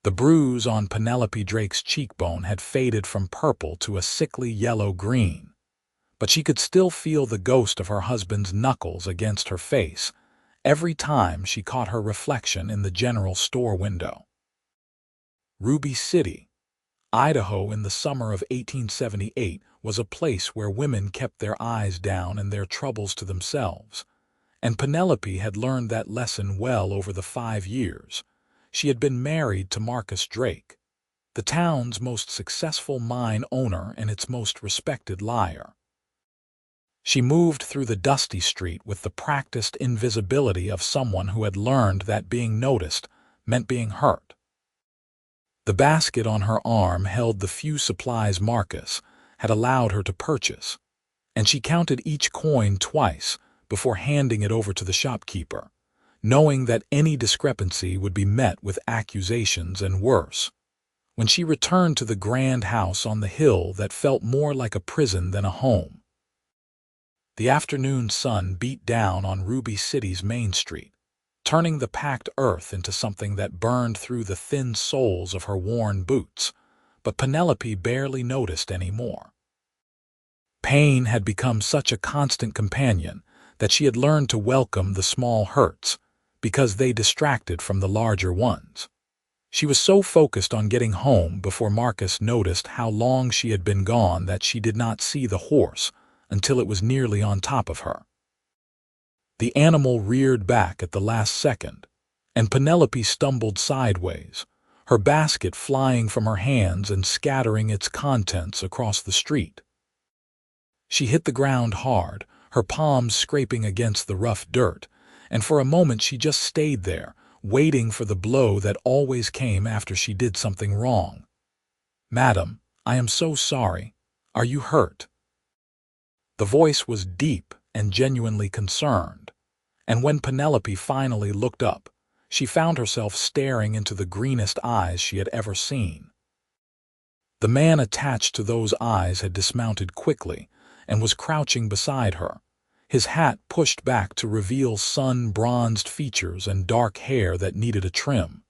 The bruise on Penelope Drake's cheekbone had faded from purple to a sickly yellow-green, but she could still feel the ghost of her husband's knuckles against her face every time she caught her reflection in the general store window. Ruby City, Idaho in the summer of 1878 was a place where women kept their eyes down and their troubles to themselves, and Penelope had learned that lesson well over the 5 years she had been married to Marcus Drake, the town's most successful mine owner and its most respected liar. She moved through the dusty street with the practiced invisibility of someone who had learned that being noticed meant being hurt. The basket on her arm held the few supplies Marcus had allowed her to purchase, and she counted each coin twice before handing it over to the shopkeeper, knowing that any discrepancy would be met with accusations and worse. When she returned to the grand house on the hill that felt more like a prison than a home, the afternoon sun beat down on Ruby City's main street, turning the packed earth into something that burned through the thin soles of her worn boots, but Penelope barely noticed any more. Pain had become such a constant companion that she had learned to welcome the small hurts because they distracted from the larger ones. She was so focused on getting home before Marcus noticed how long she had been gone that she did not see the horse until it was nearly on top of her. The animal reared back at the last second, and Penelope stumbled sideways, her basket flying from her hands and scattering its contents across the street. She hit the ground hard, her palms scraping against the rough dirt, and for a moment she just stayed there, waiting for the blow that always came after she did something wrong. "Madam, I am so sorry. Are you hurt?" The voice was deep and genuinely concerned, and when Penelope finally looked up, she found herself staring into the greenest eyes she had ever seen. The man attached to those eyes had dismounted quickly and was crouching beside her, his hat pushed back to reveal sun-bronzed features and dark hair that needed a trim.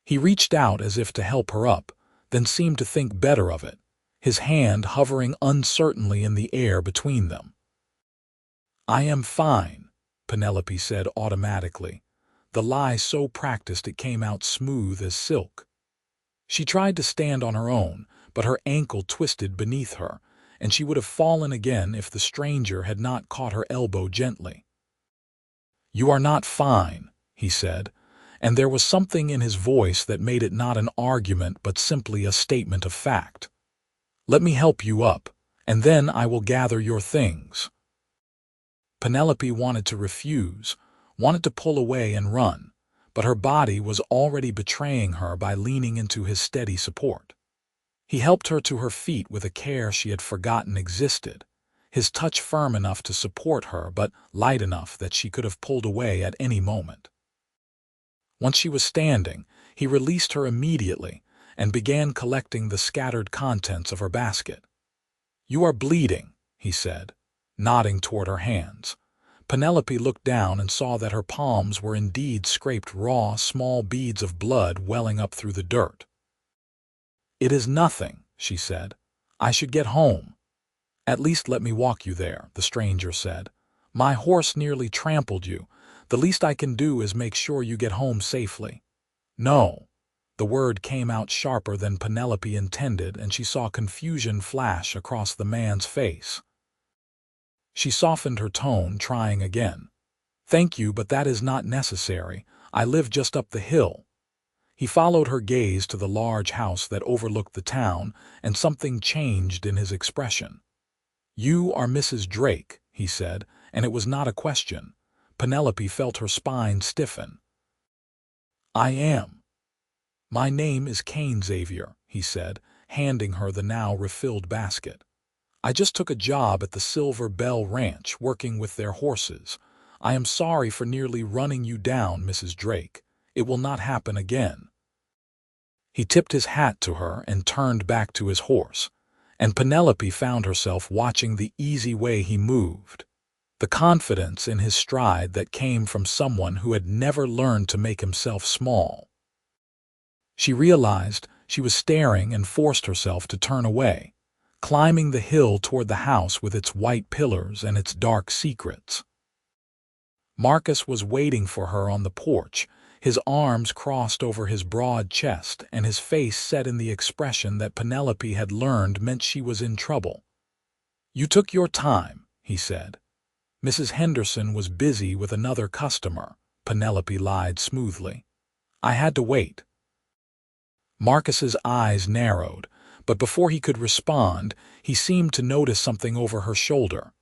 He reached out as if to help her up, then seemed to think better of it, his hand hovering uncertainly in the air between them. "I am fine," Penelope said automatically, the lie so practiced it came out smooth as silk. She tried to stand on her own, but her ankle twisted beneath her, and she would have fallen again if the stranger had not caught her elbow gently. "You are not fine," he said, and there was something in his voice that made it not an argument but simply a statement of fact. "Let me help you up, and then I will gather your things." Penelope wanted to refuse, wanted to pull away and run, but her body was already betraying her by leaning into his steady support. He helped her to her feet with a care she had forgotten existed, his touch firm enough to support her but light enough that she could have pulled away at any moment. Once she was standing, he released her immediately and began collecting the scattered contents of her basket. "You are bleeding," he said, nodding toward her hands. Penelope looked down and saw that her palms were indeed scraped raw, small beads of blood welling up through the dirt. "It is nothing," she said. "I should get home." "At least let me walk you there," the stranger said. "My horse nearly trampled you. The least I can do is make sure you get home safely." "No." The word came out sharper than Penelope intended, and she saw confusion flash across the man's face. She softened her tone, trying again. "Thank you, but that is not necessary. I live just up the hill." He followed her gaze to the large house that overlooked the town, and something changed in his expression. "You are Mrs. Drake," he said, and it was not a question. Penelope felt her spine stiffen. "I am." "My name is Kane Xavier," he said, handing her the now refilled basket. "I just took a job at the Silver Bell Ranch working with their horses. I am sorry for nearly running you down, Mrs. Drake. It will not happen again." He tipped his hat to her and turned back to his horse, and Penelope found herself watching the easy way he moved, the confidence in his stride that came from someone who had never learned to make himself small. She realized she was staring and forced herself to turn away, climbing the hill toward the house with its white pillars and its dark secrets. Marcus was waiting for her on the porch, his arms crossed over his broad chest and his face set in the expression that Penelope had learned meant she was in trouble. "You took your time," he said. "Mrs. Henderson was busy with another customer," Penelope lied smoothly. "I had to wait." Marcus's eyes narrowed, but before he could respond, he seemed to notice something over her shoulder.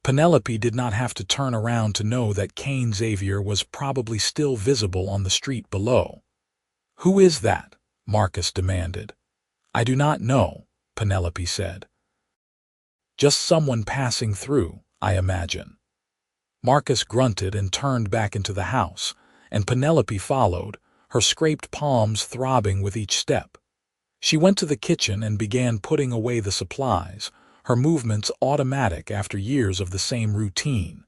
Penelope did not have to turn around to know that Kane Xavier was probably still visible on the street below. "Who is that?" Marcus demanded. "I do not know," Penelope said. "Just someone passing through, I imagine." Marcus grunted and turned back into the house, and Penelope followed, her scraped palms throbbing with each step. She went to the kitchen and began putting away the supplies, her movements automatic after years of the same routine.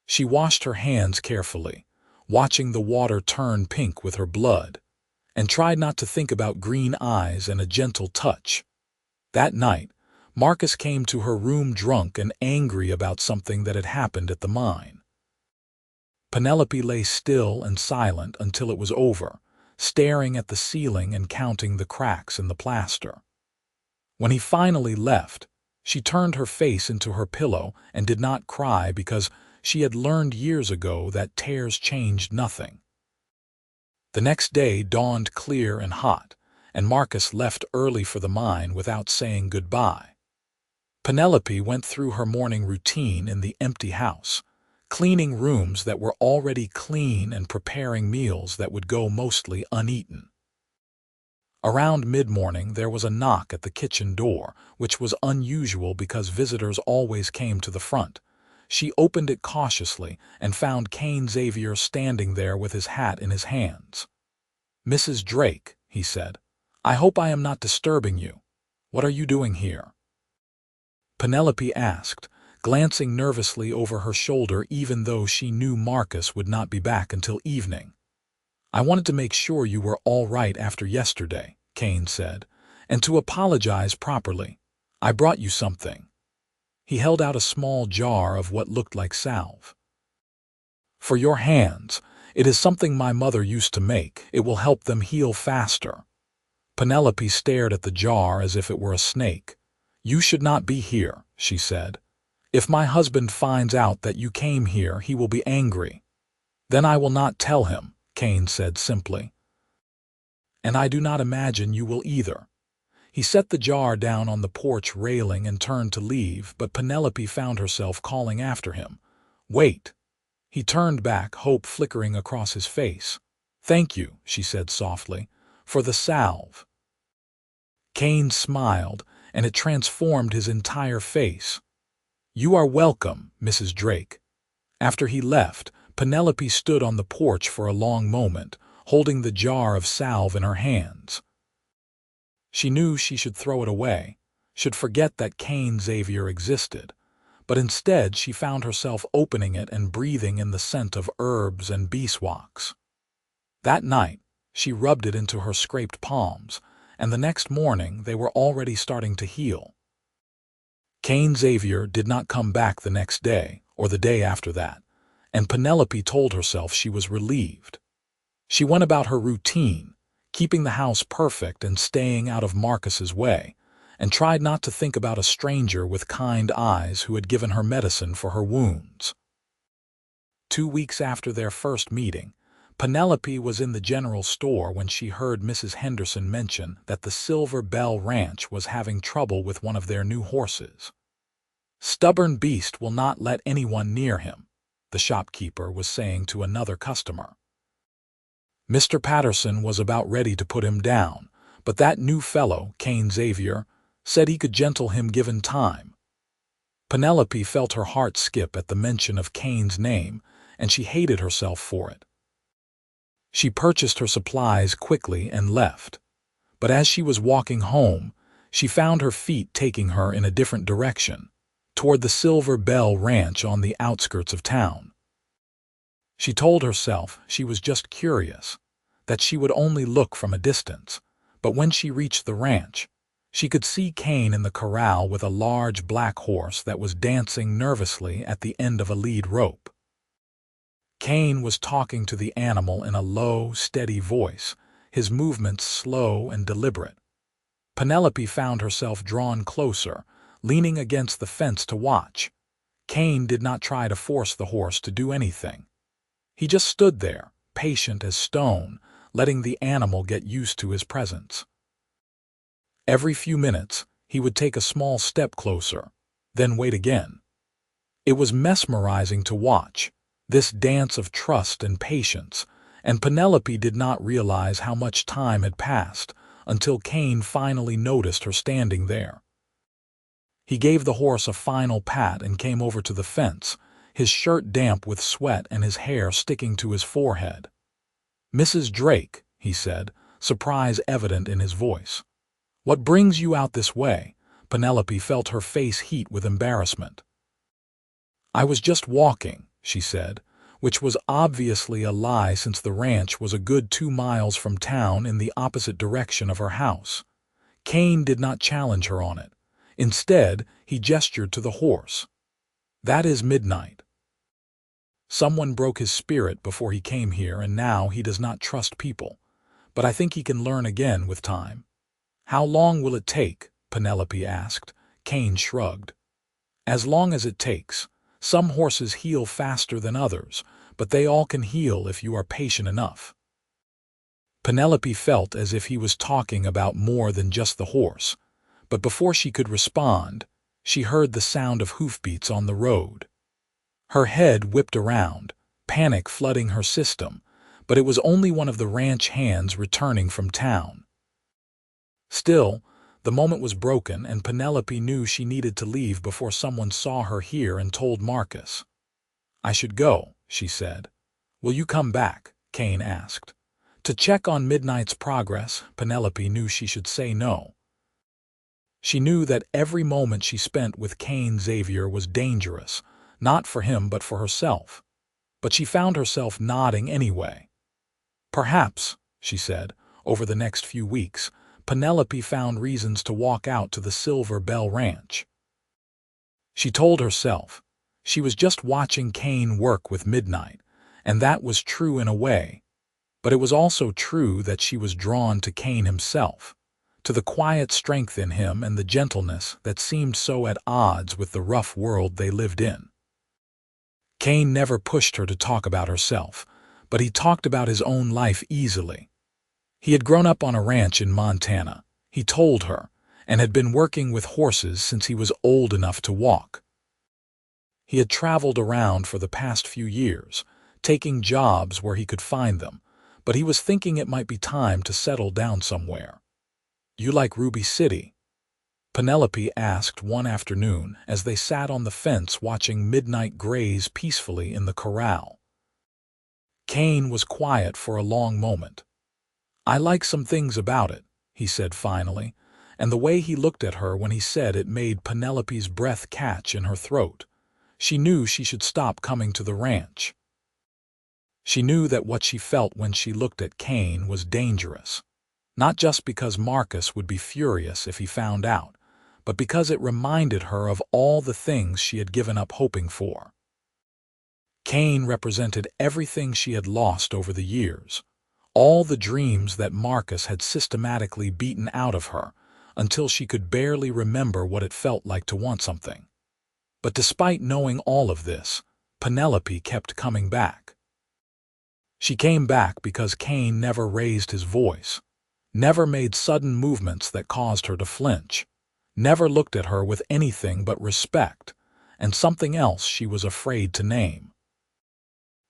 She washed her hands carefully, watching the water turn pink with her blood, and tried not to think about green eyes and a gentle touch. That night, Marcus came to her room drunk and angry about something that had happened at the mine. Penelope lay still and silent until it was over, staring at the ceiling and counting the cracks in the plaster. When he finally left, she turned her face into her pillow and did not cry because she had learned years ago that tears changed nothing. The next day dawned clear and hot, and Marcus left early for the mine without saying goodbye. Penelope went through her morning routine in the empty house, cleaning rooms that were already clean and preparing meals that would go mostly uneaten. Around mid-morning there was a knock at the kitchen door, which was unusual because visitors always came to the front. She opened it cautiously and found Kane Xavier standing there with his hat in his hands. "Mrs. Drake," he said, "I hope I am not disturbing you. What are you doing here?" Penelope asked, glancing nervously over her shoulder even though she knew Marcus would not be back until evening. "I wanted to make sure you were all right after yesterday," Kane said, "and to apologize properly. I brought you something." He held out a small jar of what looked like salve. "For your hands. It is something my mother used to make. It will help them heal faster." Penelope stared at the jar as if it were a snake. "You should not be here," she said. "If my husband finds out that you came here, he will be angry." "Then I will not tell him," Kane said simply. "And I do not imagine you will either." He set the jar down on the porch railing and turned to leave, but Penelope found herself calling after him. "Wait." He turned back, hope flickering across his face. "Thank you," she said softly, "for the salve." Kane smiled, and it transformed his entire face. "You are welcome, Mrs. Drake." After he left, Penelope stood on the porch for a long moment, holding the jar of salve in her hands. She knew she should throw it away, should forget that Kane Xavier existed, but instead she found herself opening it and breathing in the scent of herbs and beeswax. That night, she rubbed it into her scraped palms, and the next morning they were already starting to heal. Kane Xavier did not come back the next day or the day after that, and Penelope told herself she was relieved. She went about her routine, keeping the house perfect and staying out of Marcus's way, and tried not to think about a stranger with kind eyes who had given her medicine for her wounds. 2 weeks after their first meeting, Penelope was in the general store when she heard Mrs. Henderson mention that the Silver Bell Ranch was having trouble with one of their new horses. "Stubborn beast will not let anyone near him," the shopkeeper was saying to another customer. Mr. Patterson was about ready to put him down, but that new fellow, Kane Xavier, said he could gentle him given time. Penelope felt her heart skip at the mention of Kane's name, and she hated herself for it. She purchased her supplies quickly and left, but as she was walking home, she found her feet taking her in a different direction, toward the Silver Bell Ranch on the outskirts of town. She told herself she was just curious, that she would only look from a distance. But when she reached the ranch, she could see Kane in the corral with a large black horse that was dancing nervously at the end of a lead rope. Kane was talking to the animal in a low, steady voice, his movements slow and deliberate. Penelope found herself drawn closer, leaning against the fence to watch. Kane did not try to force the horse to do anything. He just stood there, patient as stone, letting the animal get used to his presence. Every few minutes, he would take a small step closer, then wait again. It was mesmerizing to watch, this dance of trust and patience, and Penelope did not realize how much time had passed until Kane finally noticed her standing there. He gave the horse a final pat and came over to the fence, his shirt damp with sweat and his hair sticking to his forehead. "Mrs. Drake," he said, surprise evident in his voice. "What brings you out this way?" Penelope felt her face heat with embarrassment. "I was just walking," she said, which was obviously a lie since the ranch was a good 2 miles from town in the opposite direction of her house. Kane did not challenge her on it. Instead, he gestured to the horse. "That is Midnight. Someone broke his spirit before he came here, and now he does not trust people. But I think he can learn again with time." "How long will it take?" Penelope asked. Kane shrugged. "As long as it takes. Some horses heal faster than others, but they all can heal if you are patient enough." Penelope felt as if he was talking about more than just the horse, but before she could respond, she heard the sound of hoofbeats on the road. Her head whipped around, panic flooding her system, but it was only one of the ranch hands returning from town. Still, the moment was broken, and Penelope knew she needed to leave before someone saw her here and told Marcus. "I should go," she said. "Will you come back?" Kane asked. To check on Midnight's progress, Penelope knew she should say no. She knew that every moment she spent with Kane Xavier was dangerous, not for him but for herself. But she found herself nodding anyway. "Perhaps," she said, over the next few weeks, Penelope found reasons to walk out to the Silver Bell Ranch. She told herself she was just watching Kane work with Midnight, and that was true in a way. But it was also true that she was drawn to Kane himself, to the quiet strength in him and the gentleness that seemed so at odds with the rough world they lived in. Kane never pushed her to talk about herself, but he talked about his own life easily. He had grown up on a ranch in Montana, he told her, and had been working with horses since he was old enough to walk. He had traveled around for the past few years, taking jobs where he could find them, but he was thinking it might be time to settle down somewhere. "You like Ruby City?" Penelope asked one afternoon as they sat on the fence watching Midnight graze peacefully in the corral. Kane was quiet for a long moment. "I like some things about it," he said finally, and the way he looked at her when he said it made Penelope's breath catch in her throat. She knew she should stop coming to the ranch. She knew that what she felt when she looked at Kane was dangerous, not just because Marcus would be furious if he found out, but because it reminded her of all the things she had given up hoping for. Kane represented everything she had lost over the years, all the dreams that Marcus had systematically beaten out of her until she could barely remember what it felt like to want something. But despite knowing all of this, Penelope kept coming back. She came back because Kane never raised his voice, never made sudden movements that caused her to flinch, never looked at her with anything but respect, and something else she was afraid to name.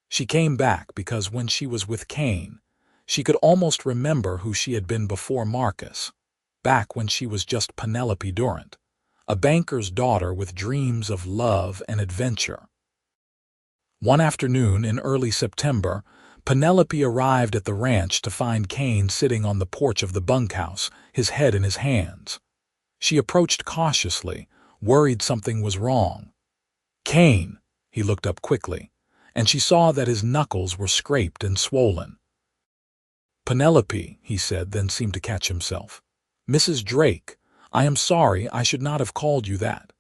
She came back because when she was with Kane, she could almost remember who she had been before Marcus, back when she was just Penelope Durant, a banker's daughter with dreams of love and adventure. One afternoon in early September, Penelope arrived at the ranch to find Kane sitting on the porch of the bunkhouse, his head in his hands. She approached cautiously, worried something was wrong. "Kane," he looked up quickly, and she saw that his knuckles were scraped and swollen. "Penelope," he said, then seemed to catch himself. "Mrs. Drake, I am sorry, I should not have called you that."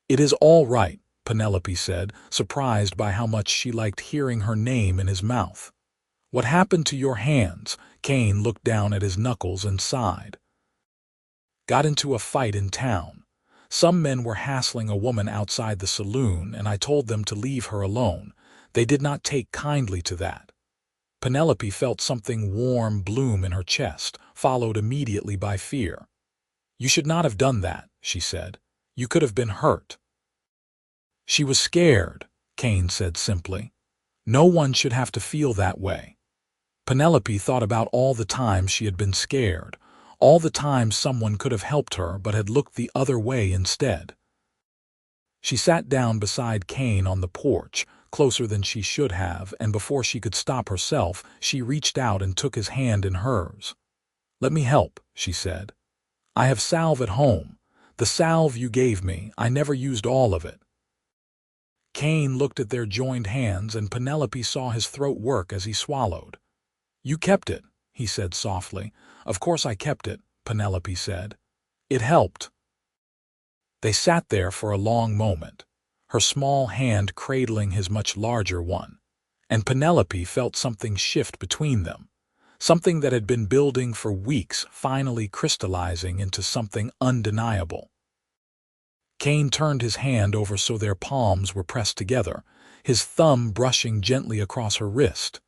"It is all right," Penelope said, surprised by how much she liked hearing her name in his mouth. "What happened to your hands?" Kane looked down at his knuckles and sighed. "Got into a fight in town. Some men were hassling a woman outside the saloon, and I told them to leave her alone. They did not take kindly to that." Penelope felt something warm bloom in her chest, followed immediately by fear. "You should not have done that," she said. "You could have been hurt." "She was scared," Kane said simply. "No one should have to feel that way." Penelope thought about all the times she had been scared, all the times someone could have helped her but had looked the other way instead. She sat down beside Kane on the porch, closer than she should have, and before she could stop herself, she reached out and took his hand in hers. "Let me help," she said. "I have salve at home. The salve you gave me, I never used all of it." Kane looked at their joined hands, and Penelope saw his throat work as he swallowed. "You kept it," he said softly. "Of course I kept it," Penelope said. "It helped." They sat there for a long moment, her small hand cradling his much larger one, and Penelope felt something shift between them, something that had been building for weeks finally crystallizing into something undeniable. Kane turned his hand over so their palms were pressed together, his thumb brushing gently across her wrist.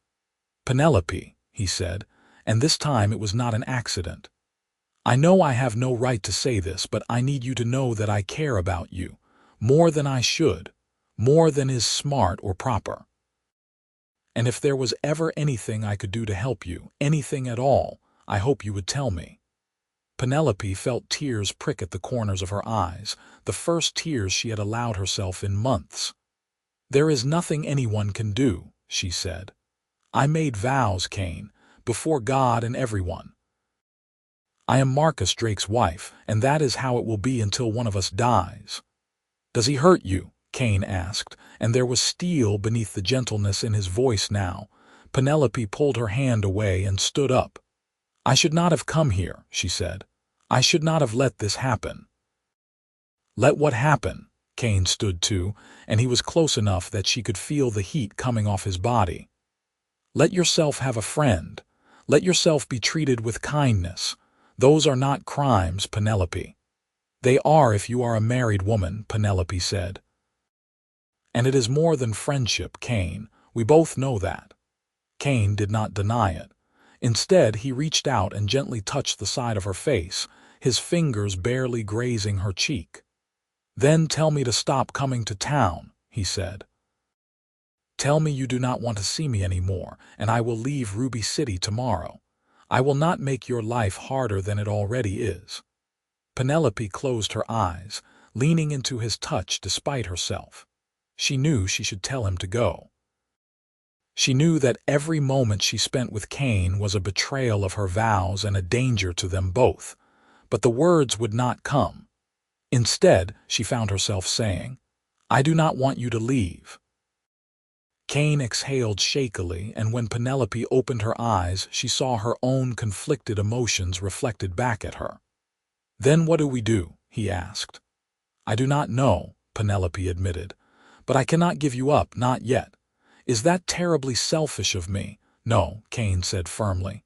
"Penelope," he said, and this time it was not an accident. "I know I have no right to say this, but I need you to know that I care about you, more than I should, more than is smart or proper. And if there was ever anything I could do to help you, anything at all, I hope you would tell me." Penelope felt tears prick at the corners of her eyes, the first tears she had allowed herself in months. "There is nothing anyone can do," she said. "I made vows, Kane, before God and everyone. I am Marcus Drake's wife, and that is how it will be until one of us dies." "Does he hurt you?" Kane asked, and there was steel beneath the gentleness in his voice now. Penelope pulled her hand away and stood up. "I should not have come here," she said. "I should not have let this happen." "Let what happen?" Kane stood too, and he was close enough that she could feel the heat coming off his body. "Let yourself have a friend. Let yourself be treated with kindness. Those are not crimes, Penelope." "They are if you are a married woman," Penelope said. "And it is more than friendship, Kane. We both know that." Kane did not deny it. Instead, he reached out and gently touched the side of her face, his fingers barely grazing her cheek. "Then tell me to stop coming to town," he said. "Tell me you do not want to see me anymore, and I will leave Ruby City tomorrow. I will not make your life harder than it already is." Penelope closed her eyes, leaning into his touch despite herself. She knew she should tell him to go. She knew that every moment she spent with Kane was a betrayal of her vows and a danger to them both, but the words would not come. Instead, she found herself saying, "I do not want you to leave." Kane exhaled shakily, and when Penelope opened her eyes, she saw her own conflicted emotions reflected back at her. "Then what do we do?" he asked. "I do not know," Penelope admitted, "but I cannot give you up, not yet. Is that terribly selfish of me?" "No," Kane said firmly.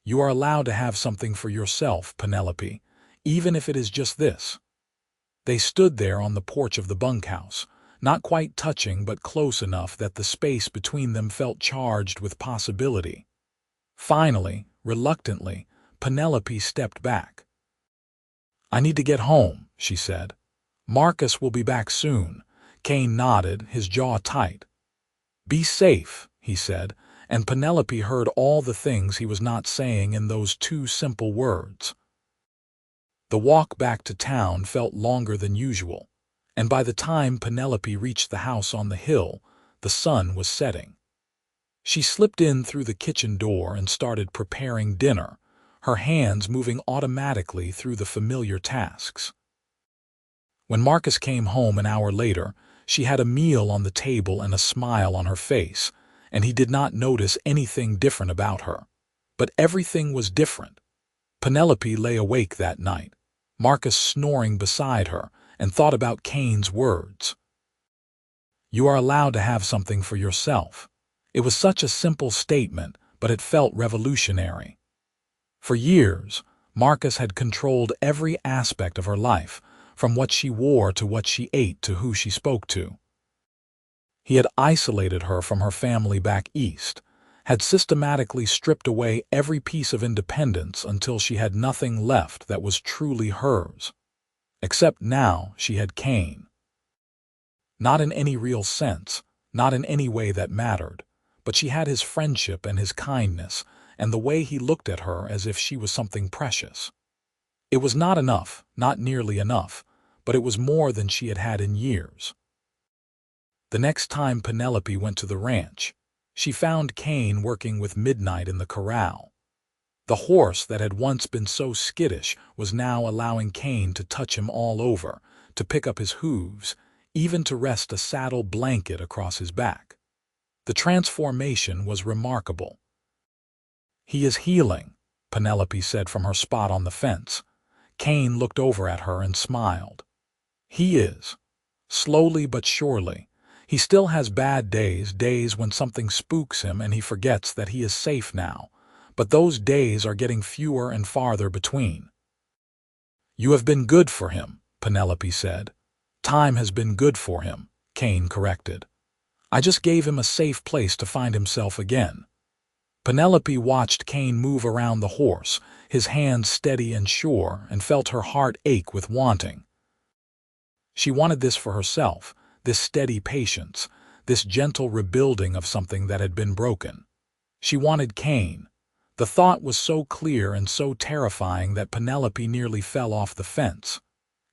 "You are allowed to have something for yourself, Penelope, even if it is just this." They stood there on the porch of the bunkhouse, not quite touching but close enough that the space between them felt charged with possibility. Finally, reluctantly, Penelope stepped back. "I need to get home," she said. "Marcus will be back soon." Kane nodded, his jaw tight. "Be safe," he said, and Penelope heard all the things he was not saying in those two simple words. The walk back to town felt longer than usual, and by the time Penelope reached the house on the hill, the sun was setting. She slipped in through the kitchen door and started preparing dinner, her hands moving automatically through the familiar tasks. When Marcus came home an hour later, she had a meal on the table and a smile on her face, and he did not notice anything different about her. But everything was different. Penelope lay awake that night, Marcus snoring beside her, and thought about Kane's words. "You are allowed to have something for yourself." It was such a simple statement, but it felt revolutionary. For years, Marcus had controlled every aspect of her life, from what she wore to what she ate to who she spoke to. He had isolated her from her family back east, had systematically stripped away every piece of independence until she had nothing left that was truly hers. Except now she had Kane. Not in any real sense, not in any way that mattered, but she had his friendship and his kindness, and the way he looked at her as if she was something precious. It was not enough, not nearly enough, but it was more than she had had in years. The next time Penelope went to the ranch, she found Kane working with Midnight in the corral. The horse that had once been so skittish was now allowing Kane to touch him all over, to pick up his hooves, even to rest a saddle blanket across his back. The transformation was remarkable. "He is healing," Penelope said from her spot on the fence. Kane looked over at her and smiled. "He is. Slowly but surely. He still has bad days, days when something spooks him and he forgets that he is safe now, but those days are getting fewer and farther between." "You have been good for him," Penelope said. "Time has been good for him," Kane corrected. "I just gave him a safe place to find himself again." Penelope watched Kane move around the horse, his hands steady and sure, and felt her heart ache with wanting. She wanted this for herself, this steady patience, this gentle rebuilding of something that had been broken. She wanted Kane. The thought was so clear and so terrifying that Penelope nearly fell off the fence.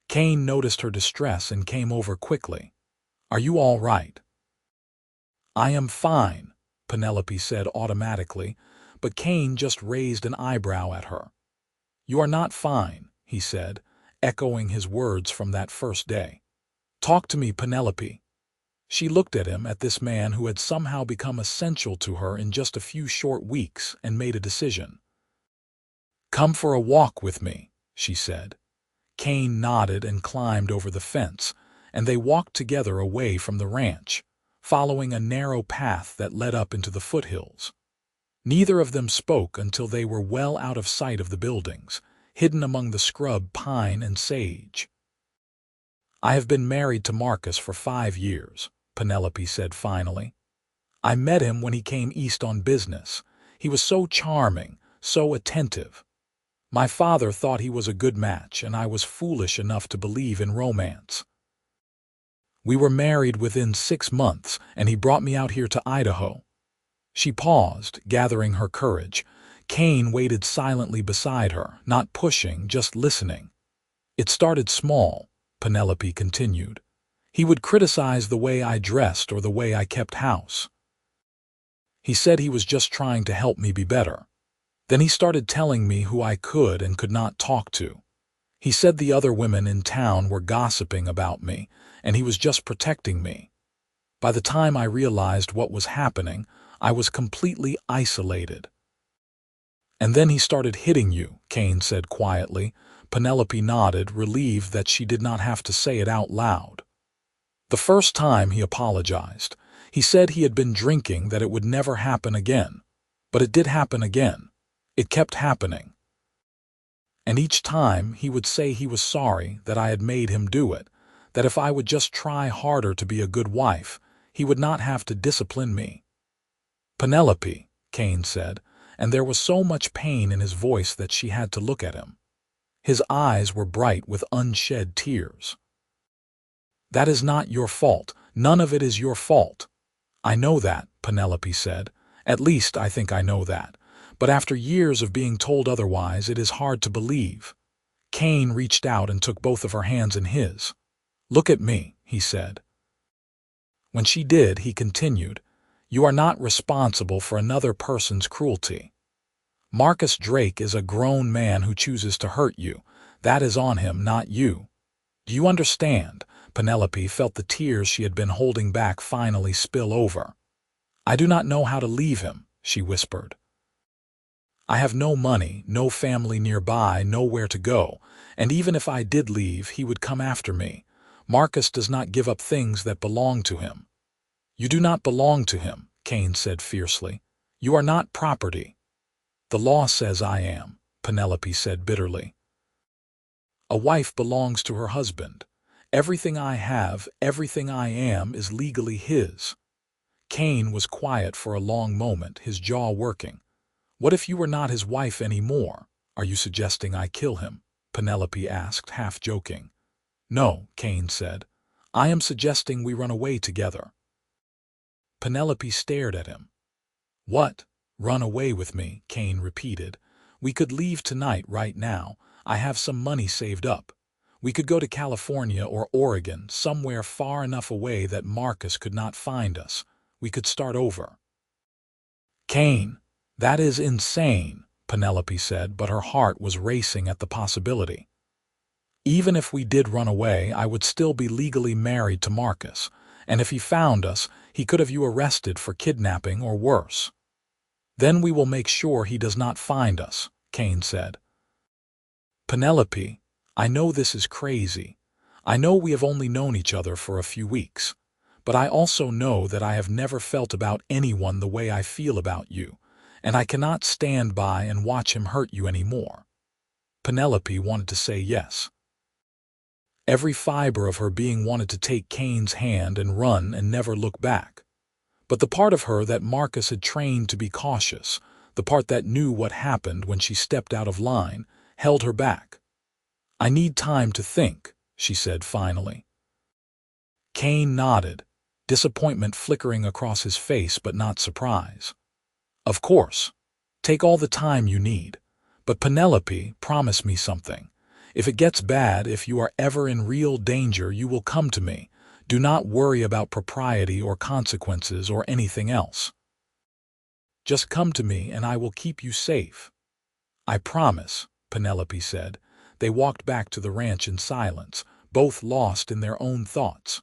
Kane noticed her distress and came over quickly. "Are you all right?" "I am fine," Penelope said automatically, but Kane just raised an eyebrow at her. "You are not fine," he said, echoing his words from that first day. "Talk to me, Penelope." She looked at him, at this man who had somehow become essential to her in just a few short weeks, and made a decision. "Come for a walk with me," she said. Kane nodded and climbed over the fence, and they walked together away from the ranch, following a narrow path that led up into the foothills. Neither of them spoke until they were well out of sight of the buildings, hidden among the scrub pine and sage. "I have been married to Marcus for 5 years, Penelope said finally. "I met him when he came east on business. He was so charming, so attentive. My father thought he was a good match, and I was foolish enough to believe in romance. We were married within 6 months, and he brought me out here to Idaho." She paused, gathering her courage. Kane waited silently beside her, not pushing, just listening. "It started small," Penelope continued. "He would criticize the way I dressed or the way I kept house. He said he was just trying to help me be better. Then he started telling me who I could and could not talk to. He said the other women in town were gossiping about me, and he was just protecting me. By the time I realized what was happening, I was completely isolated." "And then he started hitting you," Kane said quietly. Penelope nodded, relieved that she did not have to say it out loud. "The first time he apologized. He said he had been drinking, that it would never happen again. But it did happen again. It kept happening. And each time he would say he was sorry that I had made him do it, that if I would just try harder to be a good wife, he would not have to discipline me." "Penelope," Kane said, and there was so much pain in his voice that she had to look at him. His eyes were bright with unshed tears. "That is not your fault. None of it is your fault." "I know that," Penelope said. "At least I think I know that. But after years of being told otherwise, it is hard to believe." Kane reached out and took both of her hands in his. "Look at me," he said. When she did, he continued, "You are not responsible for another person's cruelty. Marcus Drake is a grown man who chooses to hurt you. That is on him, not you. Do you understand?" Penelope felt the tears she had been holding back finally spill over. I do not know how to leave him, she whispered. I have no money, no family nearby, nowhere to go, and even if I did leave, he would come after me. Marcus does not give up things that belong to him. You do not belong to him, Kane said fiercely. You are not property. The law says I am, Penelope said bitterly. A wife belongs to her husband. Everything I have, everything I am, is legally his. Kane was quiet for a long moment, his jaw working. What if you were not his wife anymore? Are you suggesting I kill him? Penelope asked, half joking. No, Kane said. I am suggesting we run away together. Penelope stared at him. What? Run away with me, Kane repeated. We could leave tonight, right now. I have some money saved up. We could go to California or Oregon, somewhere far enough away that Marcus could not find us. We could start over. Kane, that is insane, Penelope said, but her heart was racing at the possibility. Even if we did run away, I would still be legally married to Marcus, and if he found us, he could have you arrested for kidnapping or worse. Then we will make sure he does not find us, Kane said. Penelope, I know this is crazy. I know we have only known each other for a few weeks. But I also know that I have never felt about anyone the way I feel about you, and I cannot stand by and watch him hurt you anymore. Penelope wanted to say yes. Every fiber of her being wanted to take Kane's hand and run and never look back. But the part of her that Marcus had trained to be cautious, the part that knew what happened when she stepped out of line, held her back. I need time to think, she said finally. Kane nodded, disappointment flickering across his face but not surprise. Of course. Take all the time you need. But Penelope, promise me something. If it gets bad, if you are ever in real danger, you will come to me. Do not worry about propriety or consequences or anything else. Just come to me and I will keep you safe. I promise, Penelope said. They walked back to the ranch in silence, both lost in their own thoughts.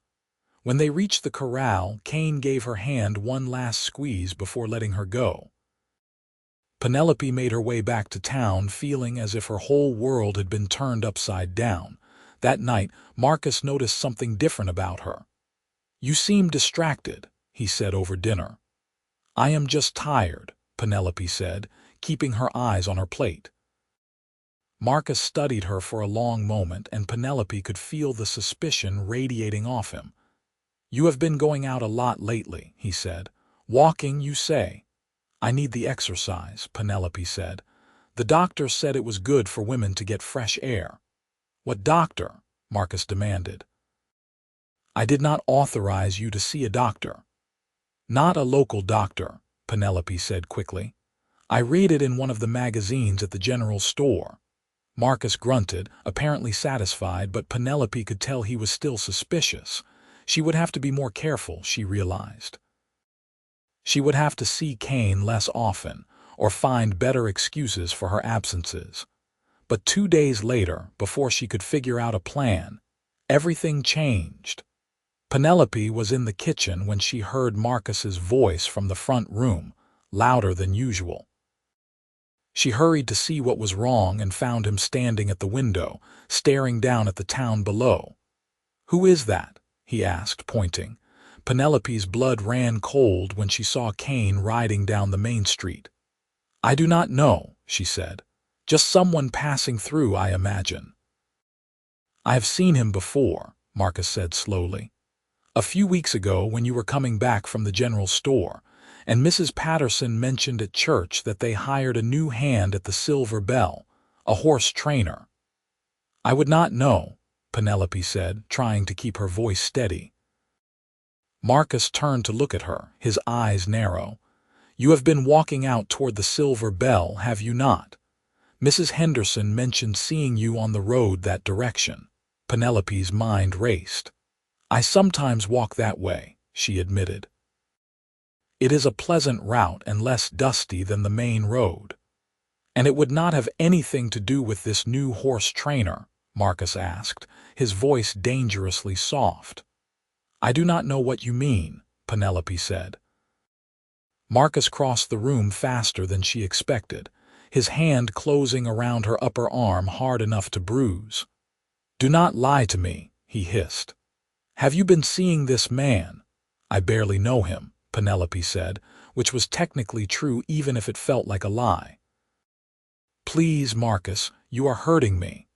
When they reached the corral, Kane gave her hand one last squeeze before letting her go. Penelope made her way back to town, feeling as if her whole world had been turned upside down. That night, Marcus noticed something different about her. You seem distracted, he said over dinner. I am just tired, Penelope said, keeping her eyes on her plate. Marcus studied her for a long moment, and Penelope could feel the suspicion radiating off him. You have been going out a lot lately, he said. Walking, you say? I need the exercise, Penelope said. The doctor said it was good for women to get fresh air. What doctor? Marcus demanded. I did not authorize you to see a doctor. Not a local doctor, Penelope said quickly. I read it in one of the magazines at the general store. Marcus grunted, apparently satisfied, but Penelope could tell he was still suspicious. She would have to be more careful, she realized. She would have to see Kane less often, or find better excuses for her absences. But 2 days later, before she could figure out a plan, everything changed. Penelope was in the kitchen when she heard Marcus's voice from the front room, louder than usual. She hurried to see what was wrong and found him standing at the window, staring down at the town below. Who is that? He asked, pointing. Penelope's blood ran cold when she saw Kane riding down the main street. I do not know, she said. Just someone passing through, I imagine. I have seen him before, Marcus said slowly. A few weeks ago when you were coming back from the general store, and Mrs. Patterson mentioned at church that they hired a new hand at the Silver Bell, a horse trainer. I would not know, Penelope said, trying to keep her voice steady. Marcus turned to look at her, his eyes narrow. You have been walking out toward the Silver Bell, have you not? Mrs. Henderson mentioned seeing you on the road that direction. Penelope's mind raced. I sometimes walk that way, she admitted. It is a pleasant route and less dusty than the main road. And it would not have anything to do with this new horse trainer, Marcus asked, his voice dangerously soft. I do not know what you mean, Penelope said. Marcus crossed the room faster than she expected, his hand closing around her upper arm hard enough to bruise. "Do not lie to me," he hissed. "Have you been seeing this man?" "I barely know him," Penelope said, which was technically true even if it felt like a lie. "Please, Marcus, you are hurting me."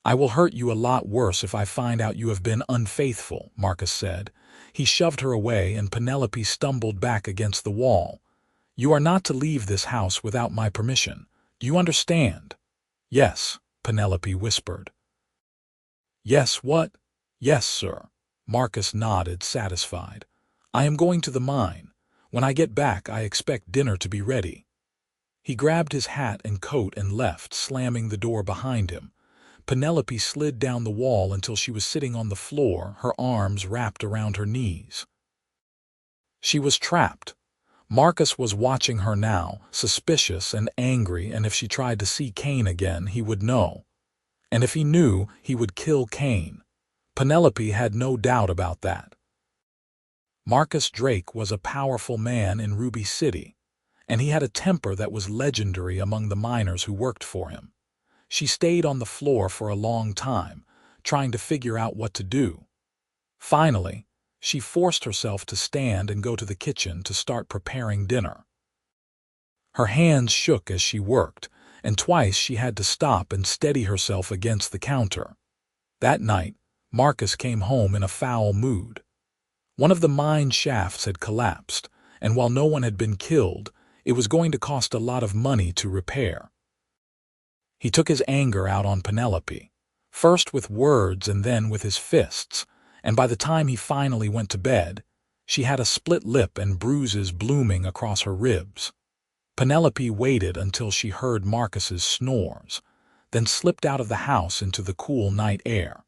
"I will hurt you a lot worse if I find out you have been unfaithful," Marcus said. He shoved her away and Penelope stumbled back against the wall. "You are not to leave this house without my permission. Do you understand?" "Yes," Penelope whispered. "Yes, what?" "Yes, sir." Marcus nodded, satisfied. "I am going to the mine. When I get back, I expect dinner to be ready." He grabbed his hat and coat and left, slamming the door behind him. Penelope slid down the wall until she was sitting on the floor, her arms wrapped around her knees. She was trapped. Marcus was watching her now, suspicious and angry, and if she tried to see Kane again, he would know. And if he knew, he would kill Kane. Penelope had no doubt about that. Marcus Drake was a powerful man in Ruby City, and he had a temper that was legendary among the miners who worked for him. She stayed on the floor for a long time, trying to figure out what to do. Finally, she forced herself to stand and go to the kitchen to start preparing dinner. Her hands shook as she worked, and twice she had to stop and steady herself against the counter. That night, Marcus came home in a foul mood. One of the mine shafts had collapsed, and while no one had been killed, it was going to cost a lot of money to repair. He took his anger out on Penelope, first with words and then with his fists, and by the time he finally went to bed, she had a split lip and bruises blooming across her ribs. Penelope waited until she heard Marcus's snores, then slipped out of the house into the cool night air.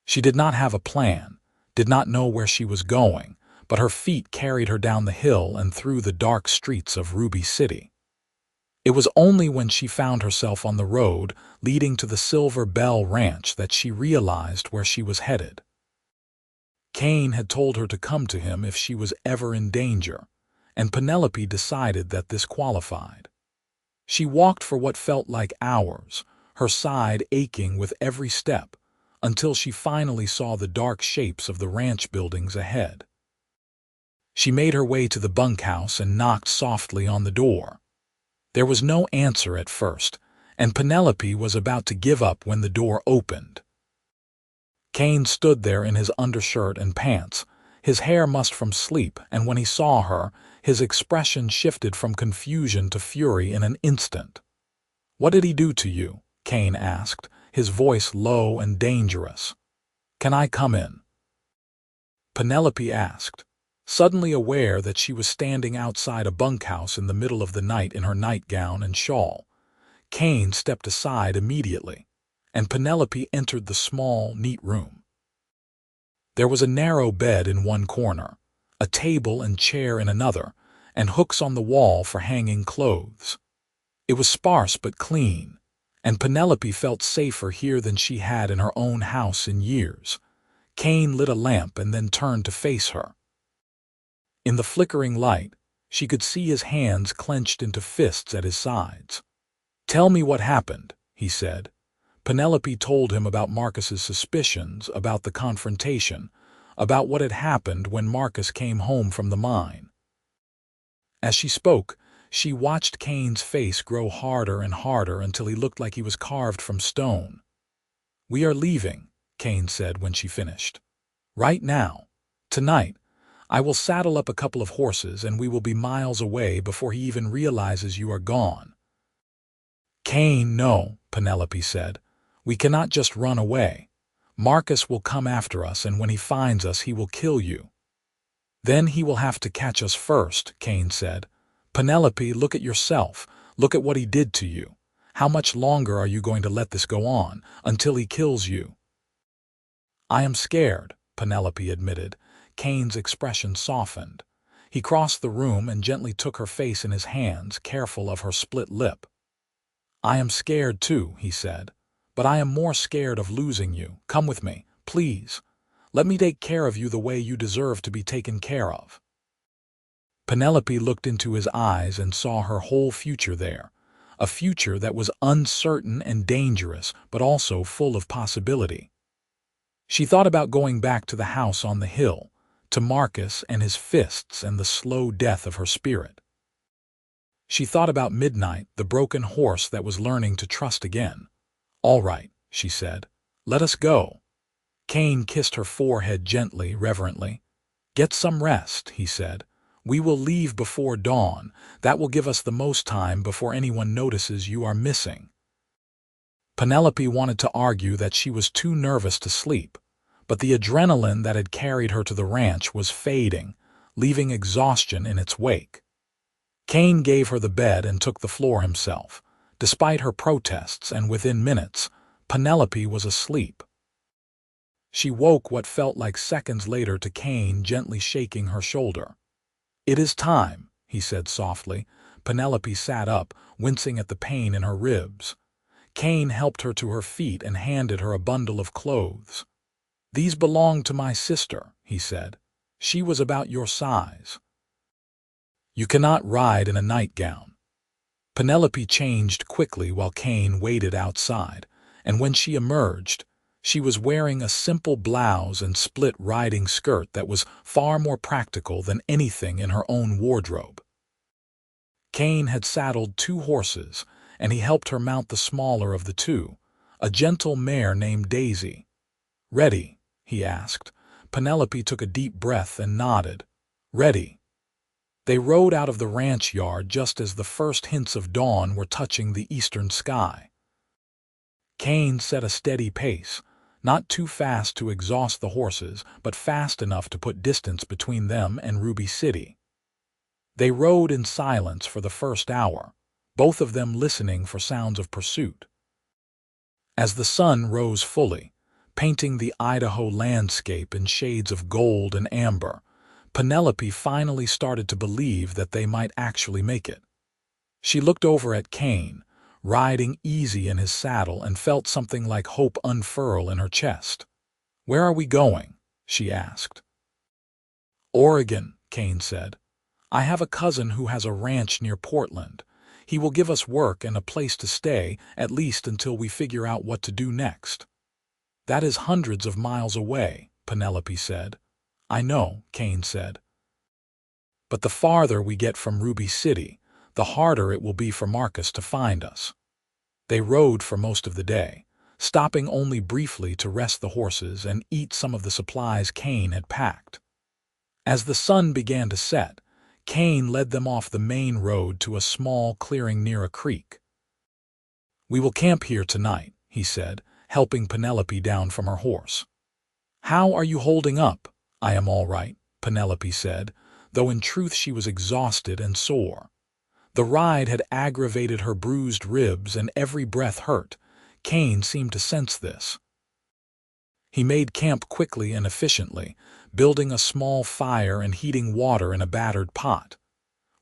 She did not have a plan, did not know where she was going, but her feet carried her down the hill and through the dark streets of Ruby City. It was only when she found herself on the road leading to the Silver Bell Ranch that she realized where she was headed. Kane had told her to come to him if she was ever in danger, and Penelope decided that this qualified. She walked for what felt like hours, her side aching with every step, until she finally saw the dark shapes of the ranch buildings ahead. She made her way to the bunkhouse and knocked softly on the door. There was no answer at first, and Penelope was about to give up when the door opened. Kane stood there in his undershirt and pants, his hair mussed from sleep, and when he saw her, his expression shifted from confusion to fury in an instant. "What did he do to you?" Kane asked, his voice low and dangerous. "Can I come in?" Penelope asked, suddenly aware that she was standing outside a bunkhouse in the middle of the night in her nightgown and shawl. Kane stepped aside immediately, and Penelope entered the small, neat room. There was a narrow bed in one corner, a table and chair in another, and hooks on the wall for hanging clothes. It was sparse but clean, and Penelope felt safer here than she had in her own house in years. Kane lit a lamp and then turned to face her. In the flickering light, she could see his hands clenched into fists at his sides. "Tell me what happened," he said. Penelope told him about Marcus's suspicions, about the confrontation, about what had happened when Marcus came home from the mine. As she spoke, she watched Kane's face grow harder and harder until he looked like he was carved from stone. "We are leaving," Kane said when she finished. "Right now. Tonight. I will saddle up a couple of horses and we will be miles away before he even realizes you are gone." "Kane, no," Penelope said. "We cannot just run away. Marcus will come after us, and when he finds us, he will kill you." "Then he will have to catch us first," Kane said. "Penelope, look at yourself. Look at what he did to you. How much longer are you going to let this go on, until he kills you?" "I am scared," Penelope admitted. Kane's expression softened. He crossed the room and gently took her face in his hands, careful of her split lip. "I am scared too," he said, "but I am more scared of losing you. Come with me, please. Let me take care of you the way you deserve to be taken care of." Penelope looked into his eyes and saw her whole future there, a future that was uncertain and dangerous, but also full of possibility. She thought about going back to the house on the hill, to Marcus and his fists and the slow death of her spirit. She thought about Midnight, the broken horse that was learning to trust again. "All right," she said. "Let us go." Kane kissed her forehead gently, reverently. "Get some rest," he said. "We will leave before dawn. That will give us the most time before anyone notices you are missing." Penelope wanted to argue that she was too nervous to sleep, but the adrenaline that had carried her to the ranch was fading, leaving exhaustion in its wake. Kane gave her the bed and took the floor himself. Despite her protests, and within minutes, Penelope was asleep. She woke what felt like seconds later to Kane gently shaking her shoulder. "It is time," he said softly. Penelope sat up, wincing at the pain in her ribs. Kane helped her to her feet and handed her a bundle of clothes. "These belong to my sister," he said. "She was about your size. You cannot ride in a nightgown." Penelope changed quickly while Kane waited outside, and when she emerged, she was wearing a simple blouse and split riding skirt that was far more practical than anything in her own wardrobe. Kane had saddled 2 horses, and he helped her mount the smaller of the 2, a gentle mare named Daisy. "Ready?" he asked. Penelope took a deep breath and nodded. "Ready." They rode out of the ranch yard just as the first hints of dawn were touching the eastern sky. Kane set a steady pace, not too fast to exhaust the horses, but fast enough to put distance between them and Ruby City. They rode in silence for the first hour, both of them listening for sounds of pursuit. As the sun rose fully, painting the Idaho landscape in shades of gold and amber, Penelope finally started to believe that they might actually make it. She looked over at Kane, riding easy in his saddle, and felt something like hope unfurl in her chest. "Where are we going?" she asked. "Oregon," Kane said. "I have a cousin who has a ranch near Portland. He will give us work and a place to stay, at least until we figure out what to do next." "That is hundreds of miles away," Penelope said. "I know," Kane said. "But the farther we get from Ruby City, the harder it will be for Marcus to find us." They rode for most of the day, stopping only briefly to rest the horses and eat some of the supplies Kane had packed. As the sun began to set, Kane led them off the main road to a small clearing near a creek. "We will camp here tonight," he said, helping Penelope down from her horse. "How are you holding up?" "I am all right," Penelope said, though in truth she was exhausted and sore. The ride had aggravated her bruised ribs and every breath hurt. Kane seemed to sense this. He made camp quickly and efficiently, building a small fire and heating water in a battered pot.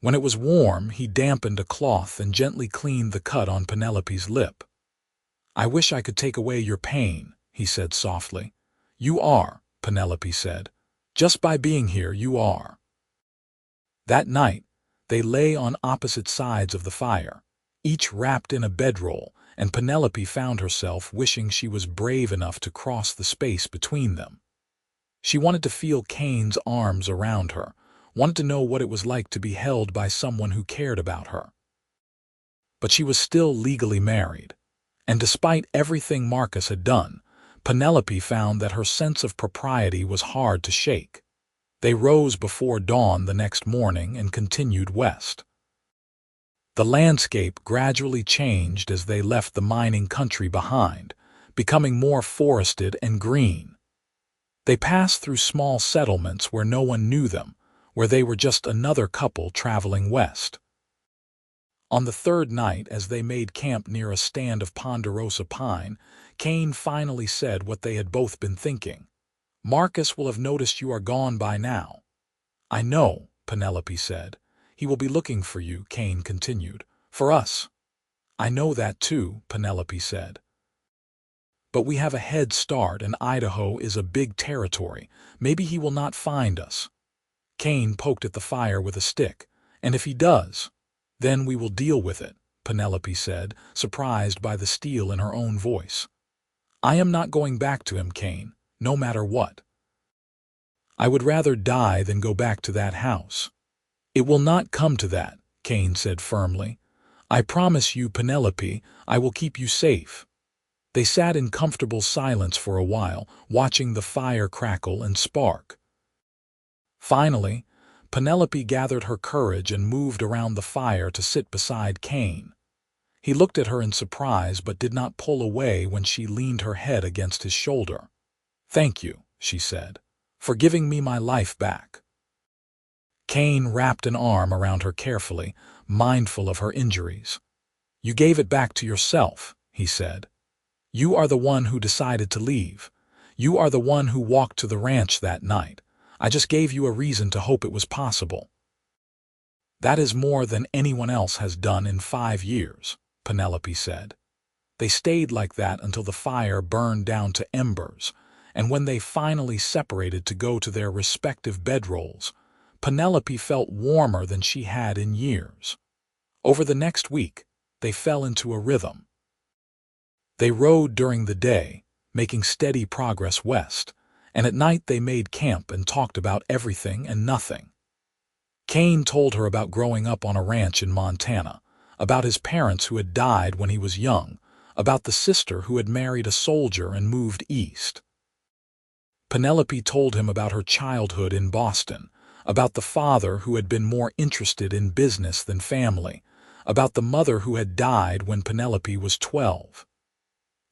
When it was warm, he dampened a cloth and gently cleaned the cut on Penelope's lip. "I wish I could take away your pain," he said softly. "You are," Penelope said. "Just by being here, you are." That night, they lay on opposite sides of the fire, each wrapped in a bedroll, and Penelope found herself wishing she was brave enough to cross the space between them. She wanted to feel Kane's arms around her, wanted to know what it was like to be held by someone who cared about her. But she was still legally married, and despite everything Marcus had done, Penelope found that her sense of propriety was hard to shake. They rose before dawn the next morning and continued west. The landscape gradually changed as they left the mining country behind, becoming more forested and green. They passed through small settlements where no one knew them, where they were just another couple traveling west. On the third night, as they made camp near a stand of ponderosa pine, Kane finally said what they had both been thinking. "Marcus will have noticed you are gone by now." "I know," Penelope said. "He will be looking for you," Kane continued. "For us." "I know that too," Penelope said. "But we have a head start, and Idaho is a big territory. Maybe he will not find us." Kane poked at the fire with a stick. "And if he does, then we will deal with it," Penelope said, surprised by the steel in her own voice. "I am not going back to him, Kane, no matter what. I would rather die than go back to that house." "It will not come to that," Kane said firmly. "I promise you, Penelope, I will keep you safe." They sat in comfortable silence for a while, watching the fire crackle and spark. Finally, Penelope gathered her courage and moved around the fire to sit beside Kane. He looked at her in surprise but did not pull away when she leaned her head against his shoulder. "Thank you," she said, "for giving me my life back." Kane wrapped an arm around her carefully, mindful of her injuries. "You gave it back to yourself," he said. "You are the one who decided to leave. You are the one who walked to the ranch that night. I just gave you a reason to hope it was possible." "That is more than anyone else has done in 5 years," Penelope said. They stayed like that until the fire burned down to embers, and when they finally separated to go to their respective bedrolls, Penelope felt warmer than she had in years. Over the next week, they fell into a rhythm. They rode during the day, making steady progress west, and at night they made camp and talked about everything and nothing. Kane told her about growing up on a ranch in Montana, about his parents who had died when he was young, about the sister who had married a soldier and moved east. Penelope told him about her childhood in Boston, about the father who had been more interested in business than family, about the mother who had died when Penelope was 12.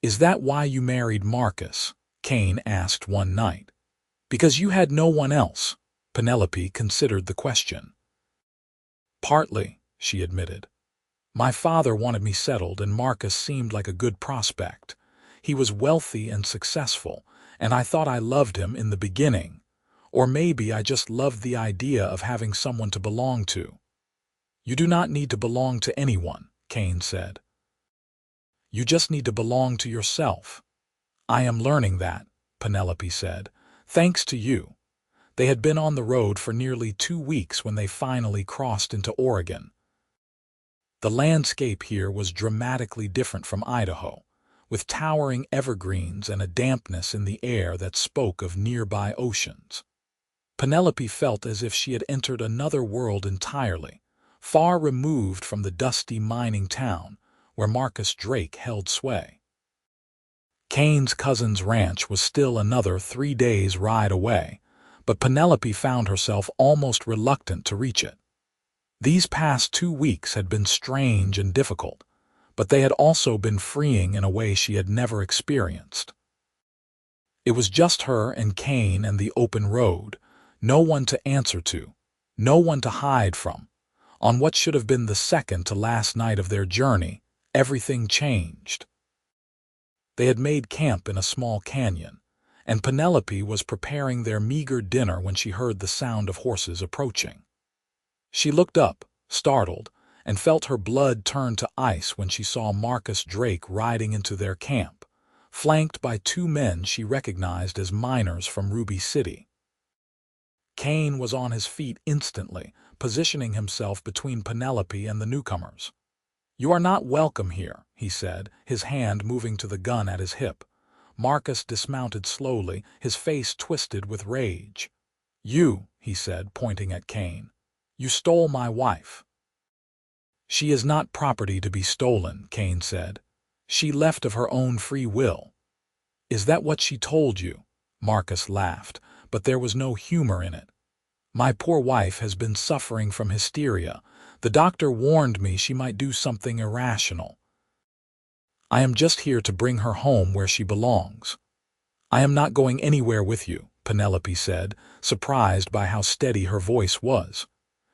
"Is that why you married Marcus?" Kane asked one night. "Because you had no one else?" Penelope considered the question. "Partly," she admitted. "My father wanted me settled, and Marcus seemed like a good prospect. He was wealthy and successful, and I thought I loved him in the beginning. Or maybe I just loved the idea of having someone to belong to." "You do not need to belong to anyone," Kane said. "You just need to belong to yourself." "I am learning that," Penelope said. "Thanks to you." They had been on the road for nearly 2 weeks when they finally crossed into Oregon. The landscape here was dramatically different from Idaho, with towering evergreens and a dampness in the air that spoke of nearby oceans. Penelope felt as if she had entered another world entirely, far removed from the dusty mining town where Marcus Drake held sway. Kane's cousin's ranch was still another 3 days' ride away, but Penelope found herself almost reluctant to reach it. These past 2 weeks had been strange and difficult, but they had also been freeing in a way she had never experienced. It was just her and Kane and the open road, no one to answer to, no one to hide from. On what should have been the second to last night of their journey, everything changed. They had made camp in a small canyon, and Penelope was preparing their meager dinner when she heard the sound of horses approaching. She looked up, startled, and felt her blood turn to ice when she saw Marcus Drake riding into their camp, flanked by 2 men she recognized as miners from Ruby City. Kane was on his feet instantly, positioning himself between Penelope and the newcomers. "You are not welcome here," he said, his hand moving to the gun at his hip. Marcus dismounted slowly, his face twisted with rage. "You," he said, pointing at Kane. "You stole my wife." "She is not property to be stolen," Kane said. "She left of her own free will." "Is that what she told you?" Marcus laughed, but there was no humor in it. "My poor wife has been suffering from hysteria. The doctor warned me she might do something irrational. I am just here to bring her home where she belongs." "I am not going anywhere with you," Penelope said, surprised by how steady her voice was.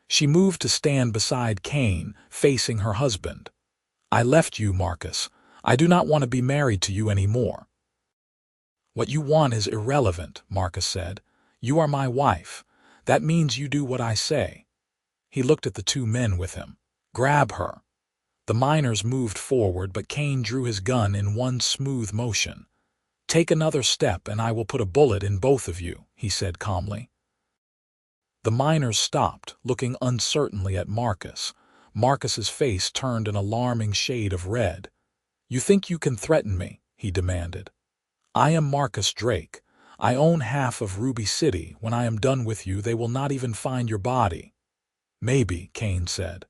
She moved to stand beside Kane, facing her husband. "I left you, Marcus. I do not want to be married to you anymore." "What you want is irrelevant," Marcus said. "You are my wife. That means you do what I say." He looked at the 2 men with him. "Grab her." The miners moved forward, but Kane drew his gun in one smooth motion. "Take another step and I will put a bullet in both of you," he said calmly. The miners stopped, looking uncertainly at Marcus. Marcus's face turned an alarming shade of red. "You think you can threaten me?" he demanded. "I am Marcus Drake. I own half of Ruby City. When I am done with you, they will not even find your body." "Maybe," Kane said.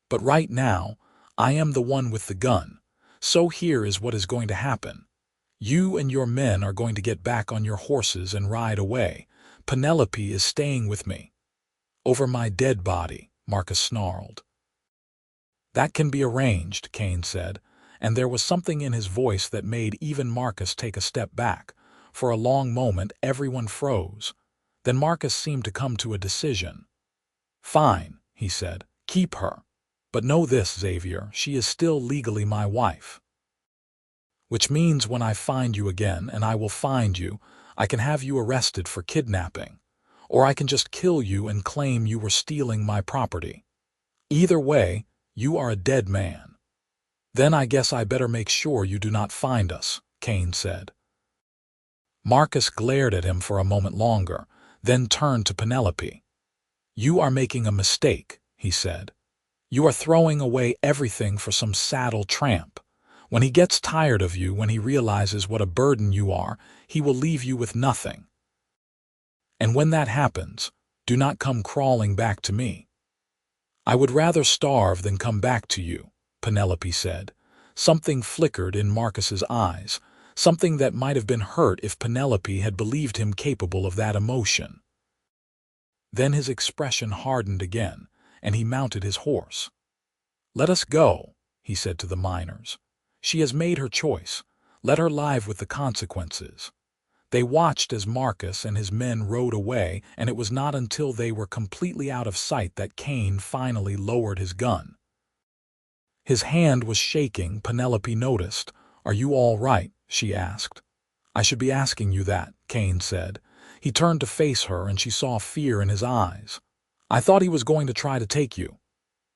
"But right now, I am the one with the gun. So here is what is going to happen. You and your men are going to get back on your horses and ride away. Penelope is staying with me." "Over my dead body," Marcus snarled. "That can be arranged," Kane said, and there was something in his voice that made even Marcus take a step back. For a long moment, everyone froze. Then Marcus seemed to come to a decision. "Fine," he said, "keep her. But know this, Xavier, she is still legally my wife. Which means when I find you again, and I will find you, I can have you arrested for kidnapping. Or I can just kill you and claim you were stealing my property. Either way, you are a dead man." "Then I guess I better make sure you do not find us," Kane said. Marcus glared at him for a moment longer, then turned to Penelope. "You are making a mistake," he said. "You are throwing away everything for some saddle tramp. When he gets tired of you, when he realizes what a burden you are, he will leave you with nothing. And when that happens, do not come crawling back to me." "I would rather starve than come back to you," Penelope said. Something flickered in Marcus's eyes, something that might have been hurt if Penelope had believed him capable of that emotion. Then his expression hardened again, and he mounted his horse. "Let us go," he said to the miners. "She has made her choice. Let her live with the consequences." They watched as Marcus and his men rode away, and it was not until they were completely out of sight that Kane finally lowered his gun. His hand was shaking. Penelope noticed. "Are you all right?" she asked. "I should be asking you that," Kane said. He turned to face her, and she saw fear in his eyes. "I thought he was going to try to take you."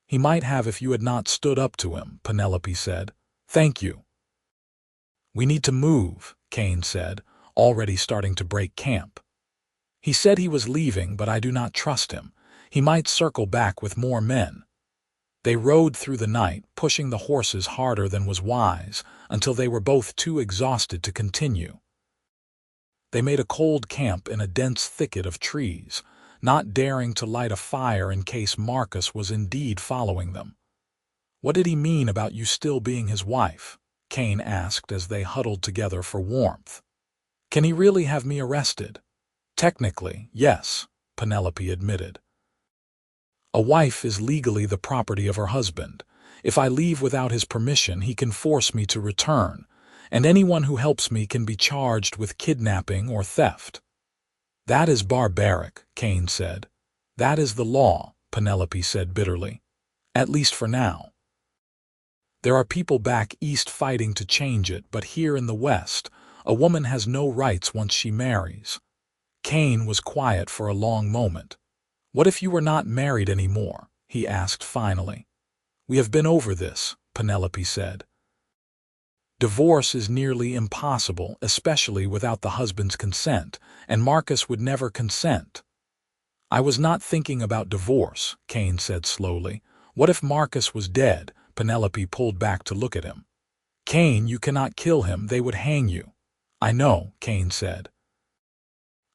"He might have if you had not stood up to him," Penelope said. "Thank you." "We need to move," Kane said, already starting to break camp. "He said he was leaving, but I do not trust him. He might circle back with more men." They rode through the night, pushing the horses harder than was wise, until they were both too exhausted to continue. They made a cold camp in a dense thicket of trees, not daring to light a fire in case Marcus was indeed following them. "What did he mean about you still being his wife?" Kane asked as they huddled together for warmth. "Can he really have me arrested?" "Technically, yes," Penelope admitted. "A wife is legally the property of her husband. If I leave without his permission, he can force me to return, and anyone who helps me can be charged with kidnapping or theft." "That is barbaric," Kane said. "That is the law," Penelope said bitterly. "At least for now. There are people back east fighting to change it, but here in the West, a woman has no rights once she marries." Kane was quiet for a long moment. "What if you were not married anymore?" he asked finally. "We have been over this," Penelope said. "Divorce is nearly impossible, especially without the husband's consent, and Marcus would never consent." "I was not thinking about divorce," Kane said slowly. "What if Marcus was dead?" Penelope pulled back to look at him. "Kane, you cannot kill him. They would hang you." "I know," Kane said.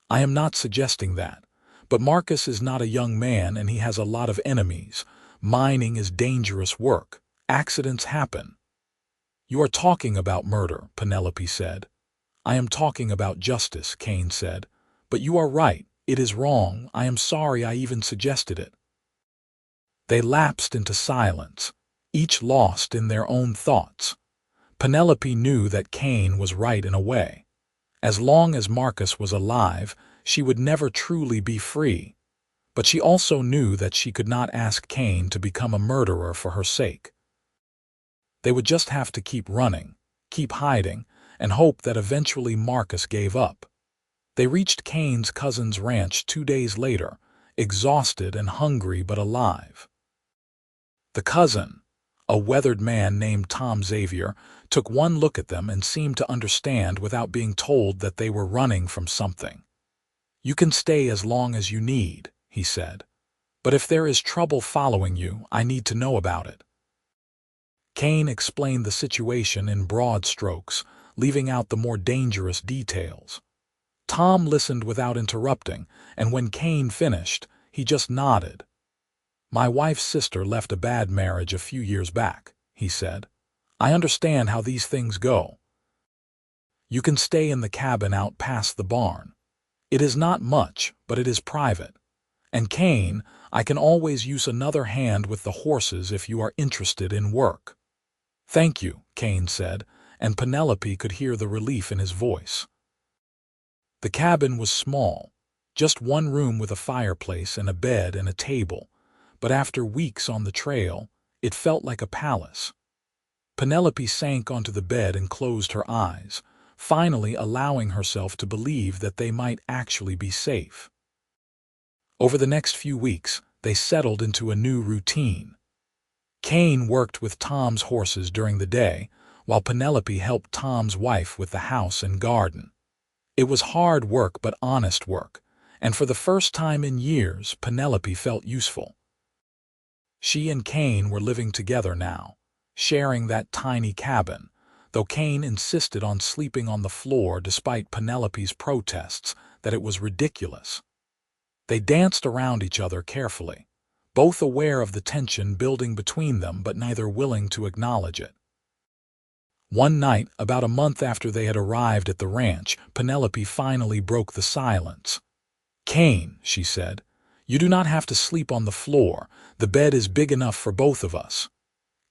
"I am not suggesting that. But Marcus is not a young man, and he has a lot of enemies. Mining is dangerous work. Accidents happen." "You are talking about murder," Penelope said. "I am talking about justice," Kane said. "But you are right. It is wrong. I am sorry I even suggested it." They lapsed into silence, each lost in their own thoughts. Penelope knew that Kane was right in a way. As long as Marcus was alive, she would never truly be free. But she also knew that she could not ask Kane to become a murderer for her sake. They would just have to keep running, keep hiding, and hope that eventually Marcus gave up. They reached Kane's cousin's ranch 2 days later, exhausted and hungry but alive. The cousin, a weathered man named Kane Xavier, took one look at them and seemed to understand without being told that they were running from something. "You can stay as long as you need," he said. "But if there is trouble following you, I need to know about it." Kane explained the situation in broad strokes, leaving out the more dangerous details. Tom listened without interrupting, and when Kane finished, he just nodded. "My wife's sister left a bad marriage a few years back," he said. "I understand how these things go. You can stay in the cabin out past the barn. It is not much, but it is private. And Kane, I can always use another hand with the horses if you are interested in work." "Thank you," Kane said, and Penelope could hear the relief in his voice. The cabin was small, just one room with a fireplace and a bed and a table, but after weeks on the trail, it felt like a palace. Penelope sank onto the bed and closed her eyes, finally allowing herself to believe that they might actually be safe. Over the next few weeks, they settled into a new routine. Kane worked with Tom's horses during the day, while Penelope helped Tom's wife with the house and garden. It was hard work but honest work, and for the first time in years, Penelope felt useful. She and Kane were living together now, sharing that tiny cabin, though Kane insisted on sleeping on the floor despite Penelope's protests that it was ridiculous. They danced around each other carefully, both aware of the tension building between them but neither willing to acknowledge it. One night, about a month after they had arrived at the ranch, Penelope finally broke the silence. "Kane," she said, "you do not have to sleep on the floor. The bed is big enough for both of us."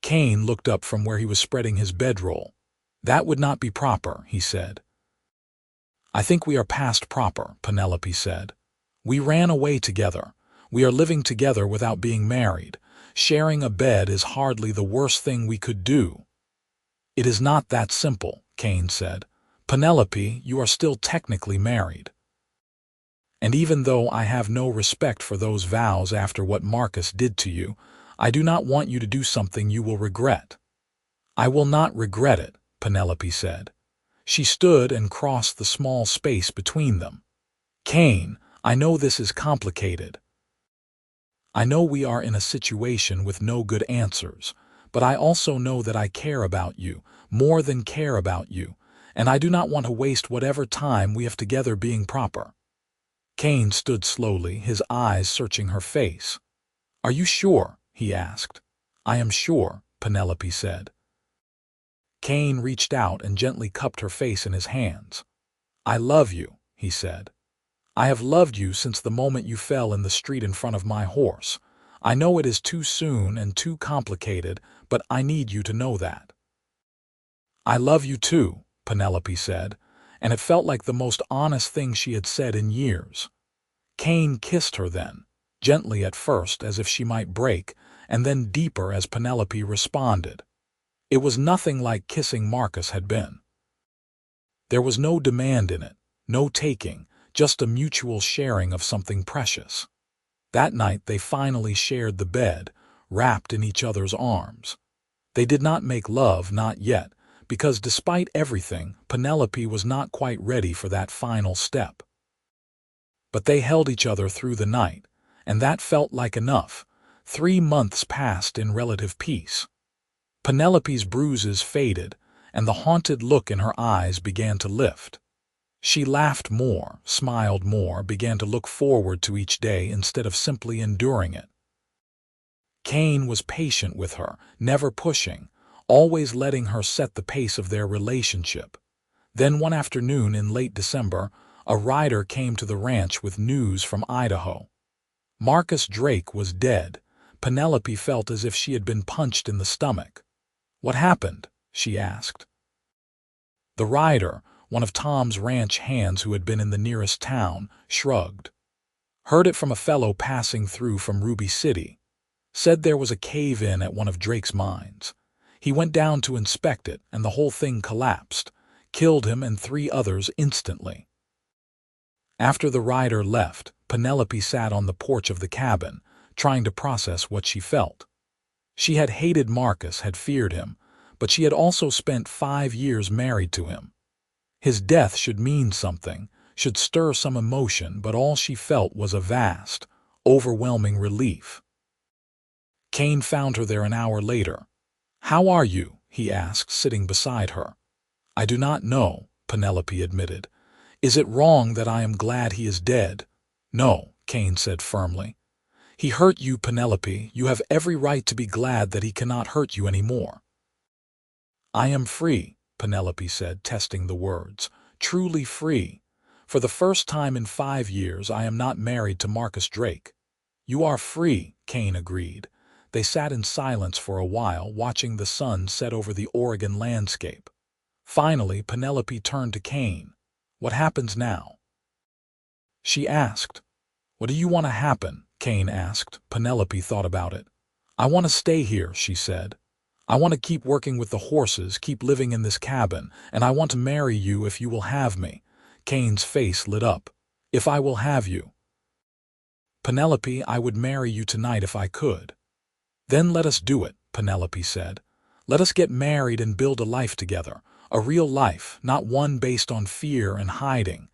Kane looked up from where he was spreading his bedroll. "That would not be proper," he said. "I think we are past proper," Penelope said. "We ran away together. We are living together without being married. Sharing a bed is hardly the worst thing we could do." "It is not that simple," Kane said. "Penelope, you are still technically married. And even though I have no respect for those vows after what Marcus did to you, I do not want you to do something you will regret." "I will not regret it," Penelope said. She stood and crossed the small space between them. "Kane, I know this is complicated. I know we are in a situation with no good answers, but I also know that I care about you, more than care about you, and I do not want to waste whatever time we have together being proper." Kane stood slowly, his eyes searching her face. "Are you sure?" he asked. "I am sure," Penelope said. Kane reached out and gently cupped her face in his hands. "I love you," he said. "I have loved you since the moment you fell in the street in front of my horse. I know it is too soon and too complicated, but I need you to know that." "I love you too," Penelope said, and it felt like the most honest thing she had said in years. Kane kissed her then, gently at first as if she might break, and then deeper as Penelope responded. It was nothing like kissing Marcus had been. There was no demand in it, no taking, just a mutual sharing of something precious. That night they finally shared the bed, wrapped in each other's arms. They did not make love, not yet, because despite everything, Penelope was not quite ready for that final step. But they held each other through the night, and that felt like enough. 3 months passed in relative peace. Penelope's bruises faded, and the haunted look in her eyes began to lift. She laughed more, smiled more, began to look forward to each day instead of simply enduring it. Kane was patient with her, never pushing, always letting her set the pace of their relationship. Then one afternoon in late December, a rider came to the ranch with news from Idaho. Marcus Drake was dead. Penelope felt as if she had been punched in the stomach. "What happened?" she asked. The rider, one of Tom's ranch hands who had been in the nearest town, shrugged. "Heard it from a fellow passing through from Ruby City. Said there was a cave-in at one of Drake's mines. He went down to inspect it, and the whole thing collapsed. Killed him and 3 others instantly." After the rider left, Penelope sat on the porch of the cabin, trying to process what she felt. She had hated Marcus, had feared him, but she had also spent 5 years married to him. His death should mean something, should stir some emotion, but all she felt was a vast, overwhelming relief. Kane found her there an hour later. "How are you?" he asked, sitting beside her. "I do not know," Penelope admitted. "Is it wrong that I am glad he is dead?" "No," Kane said firmly. "He hurt you, Penelope. You have every right to be glad that he cannot hurt you anymore." "I am free," Penelope said, testing the words. "Truly free. For the first time in 5 years, I am not married to Marcus Drake." "You are free," Kane agreed. They sat in silence for a while, watching the sun set over the Oregon landscape. Finally, Penelope turned to Kane. "What happens now?" she asked. "What do you want to happen?" Kane asked. Penelope thought about it. "I want to stay here," she said. "I want to keep working with the horses, keep living in this cabin, and I want to marry you if you will have me." Kane's face lit up. "If I will have you." "Penelope, I would marry you tonight if I could." "Then let us do it," Penelope said. "Let us get married and build a life together. A real life, not one based on fear and hiding."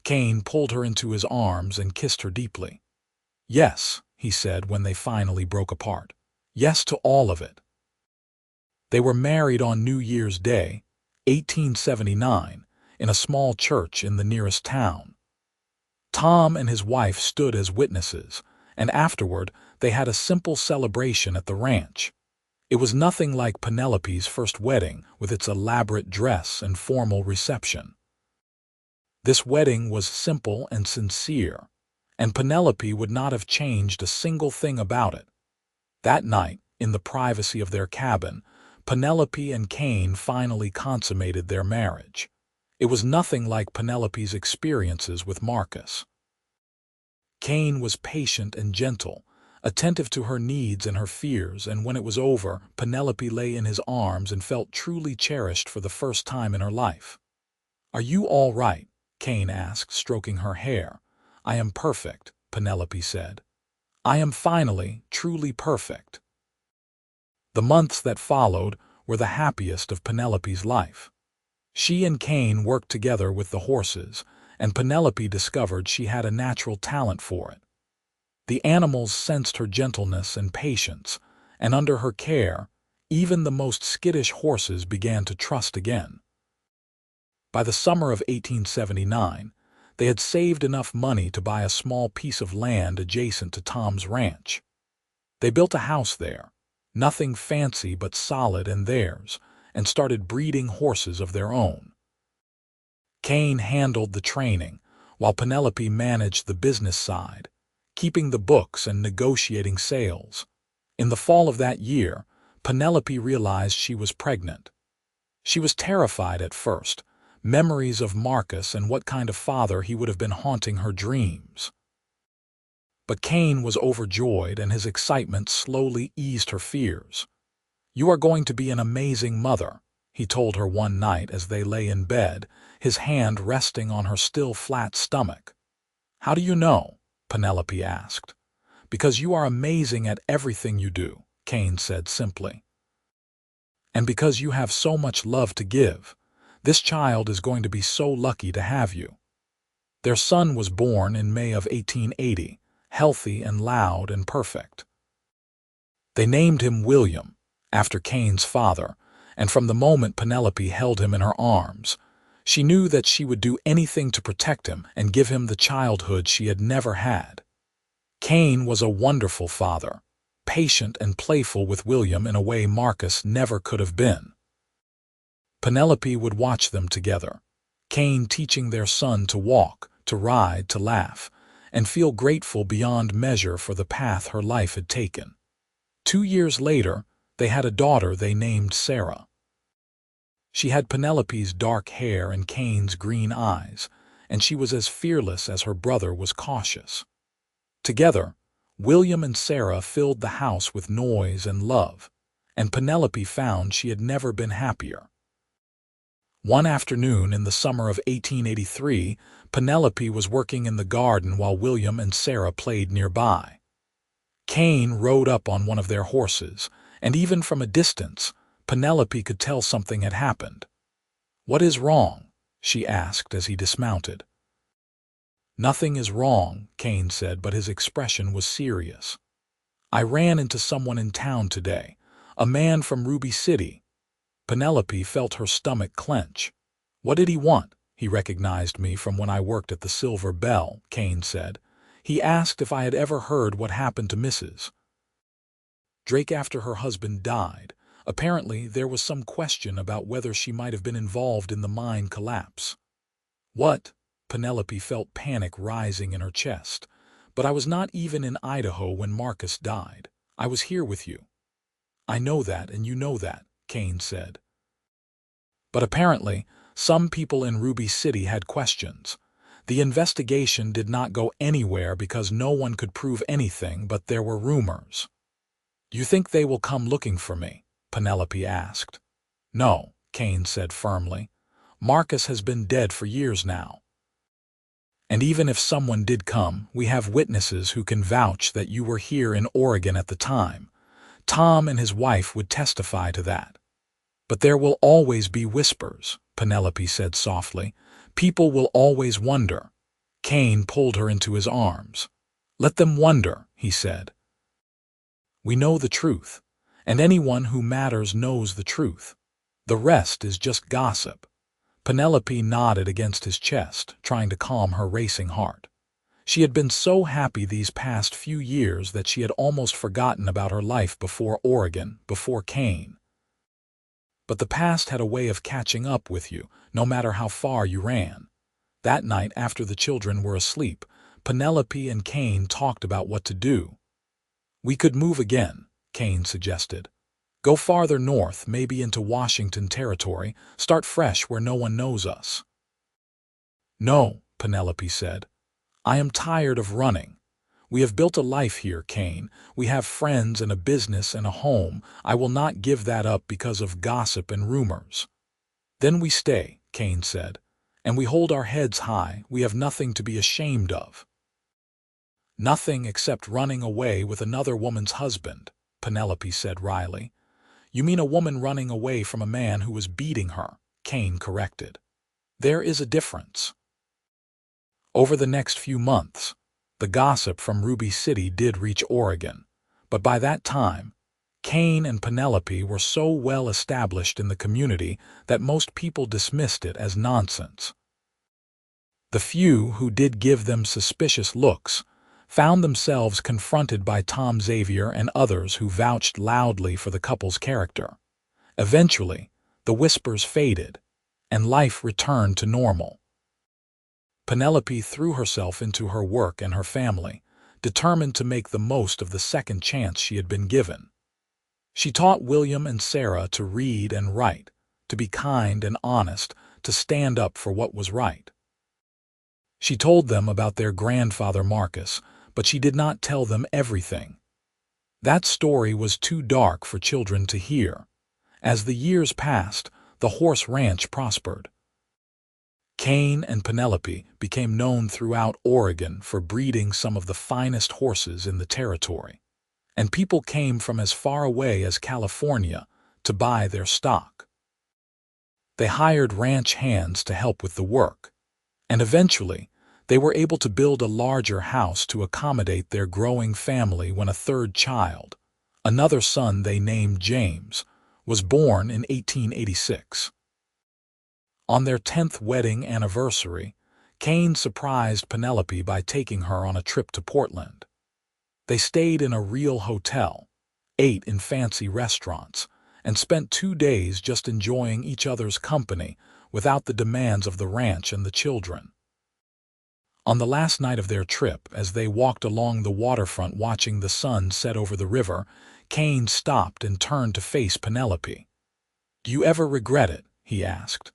Kane pulled her into his arms and kissed her deeply. "Yes," he said when they finally broke apart. "Yes to all of it." They were married on New Year's Day, 1879, in a small church in the nearest town. Tom and his wife stood as witnesses, and afterward they had a simple celebration at the ranch. It was nothing like Penelope's first wedding, with its elaborate dress and formal reception. This wedding was simple and sincere, and Penelope would not have changed a single thing about it. That night, in the privacy of their cabin, Penelope and Kane finally consummated their marriage. It was nothing like Penelope's experiences with Marcus. Kane was patient and gentle, attentive to her needs and her fears, and when it was over, Penelope lay in his arms and felt truly cherished for the first time in her life. "Are you all right?" Kane asked, stroking her hair. "I am perfect," Penelope said. "I am finally, truly perfect." The months that followed were the happiest of Penelope's life. She and Kane worked together with the horses, and Penelope discovered she had a natural talent for it. The animals sensed her gentleness and patience, and under her care, even the most skittish horses began to trust again. By the summer of 1879, they had saved enough money to buy a small piece of land adjacent to Tom's ranch. They built a house there, nothing fancy but solid and theirs, and started breeding horses of their own. Kane handled the training, while Penelope managed the business side, keeping the books and negotiating sales. In the fall of that year, Penelope realized she was pregnant. She was terrified at first, memories of Marcus and what kind of father he would have been haunting her dreams. But Kane was overjoyed, and his excitement slowly eased her fears. "You are going to be an amazing mother," he told her one night as they lay in bed, his hand resting on her still flat stomach. "How do you know?" Penelope asked. "Because you are amazing at everything you do," Kane said simply. "And because you have so much love to give. This child is going to be so lucky to have you." Their son was born in May of 1880, healthy and loud and perfect. They named him William, after Kane's father, and from the moment Penelope held him in her arms, she knew that she would do anything to protect him and give him the childhood she had never had. Kane was a wonderful father, patient and playful with William in a way Marcus never could have been. Penelope would watch them together, Kane teaching their son to walk, to ride, to laugh, and feel grateful beyond measure for the path her life had taken. 2 years later, they had a daughter they named Sarah. She had Penelope's dark hair and Kane's green eyes, and she was as fearless as her brother was cautious. Together, William and Sarah filled the house with noise and love, and Penelope found she had never been happier. One afternoon in the summer of 1883, Penelope was working in the garden while William and Sarah played nearby. Kane rode up on one of their horses, and even from a distance, Penelope could tell something had happened. "What is wrong?" she asked as he dismounted. Nothing is wrong, Kane said, but his expression was serious. I ran into someone in town today, a man from Ruby City. Penelope felt her stomach clench. What did he want? He recognized me from when I worked at the Silver Bell, Kane said. He asked if I had ever heard what happened to Mrs. Drake after her husband died. Apparently, there was some question about whether she might have been involved in the mine collapse. What? Penelope felt panic rising in her chest. But I was not even in Idaho when Marcus died. I was here with you. I know that, and you know that, Kane said. But apparently, some people in Ruby City had questions. The investigation did not go anywhere because no one could prove anything, but there were rumors. You think they will come looking for me? Penelope asked. No, Kane said firmly. Marcus has been dead for years now. And even if someone did come, we have witnesses who can vouch that you were here in Oregon at the time. Tom and his wife would testify to that. But there will always be whispers, Penelope said softly. People will always wonder. Kane pulled her into his arms. Let them wonder, he said. We know the truth, and anyone who matters knows the truth. The rest is just gossip. Penelope nodded against his chest, trying to calm her racing heart. She had been so happy these past few years that she had almost forgotten about her life before Oregon, before Kane. But the past had a way of catching up with you, no matter how far you ran. That night, after the children were asleep, Penelope and Kane talked about what to do. We could move again, Kane suggested. Go farther north, maybe into Washington territory, start fresh where no one knows us. No, Penelope said. I am tired of running. We have built a life here, Kane. We have friends and a business and a home. I will not give that up because of gossip and rumors. Then we stay, Kane said, and we hold our heads high. We have nothing to be ashamed of. Nothing except running away with another woman's husband, Penelope said wryly. You mean a woman running away from a man who was beating her, Kane corrected. There is a difference. Over the next few months, the gossip from Ruby City did reach Oregon, but by that time, Kane and Penelope were so well established in the community that most people dismissed it as nonsense. The few who did give them suspicious looks found themselves confronted by Tom Xavier and others who vouched loudly for the couple's character. Eventually, the whispers faded, and life returned to normal. Penelope threw herself into her work and her family, determined to make the most of the second chance she had been given. She taught William and Sarah to read and write, to be kind and honest, to stand up for what was right. She told them about their grandfather Marcus, but she did not tell them everything. That story was too dark for children to hear. As the years passed, the horse ranch prospered. Kane and Penelope became known throughout Oregon for breeding some of the finest horses in the territory, and people came from as far away as California to buy their stock. They hired ranch hands to help with the work, and eventually, they were able to build a larger house to accommodate their growing family when a third child, another son they named James, was born in 1886. On their 10th wedding anniversary, Kane surprised Penelope by taking her on a trip to Portland. They stayed in a real hotel, ate in fancy restaurants, and spent 2 days just enjoying each other's company without the demands of the ranch and the children. On the last night of their trip, as they walked along the waterfront watching the sun set over the river, Kane stopped and turned to face Penelope. Do you ever regret it? He asked.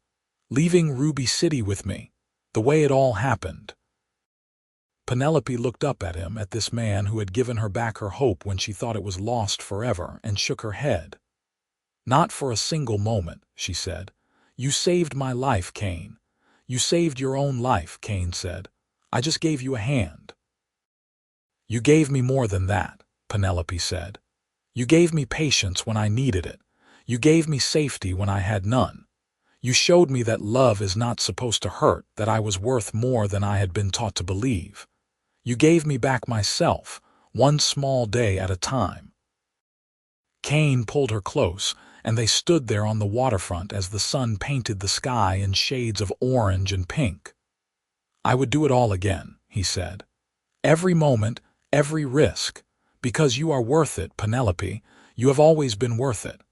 Leaving Ruby City with me, the way it all happened. Penelope looked up at him, at this man who had given her back her hope when she thought it was lost forever, and shook her head. Not for a single moment, she said. You saved my life, Kane. You saved your own life, Kane said. I just gave you a hand. You gave me more than that, Penelope said. You gave me patience when I needed it. You gave me safety when I had none. You showed me that love is not supposed to hurt, that I was worth more than I had been taught to believe. You gave me back myself, one small day at a time." Kane pulled her close, and they stood there on the waterfront as the sun painted the sky in shades of orange and pink. "I would do it all again," he said. "Every moment, every risk. Because you are worth it, Penelope. You have always been worth it."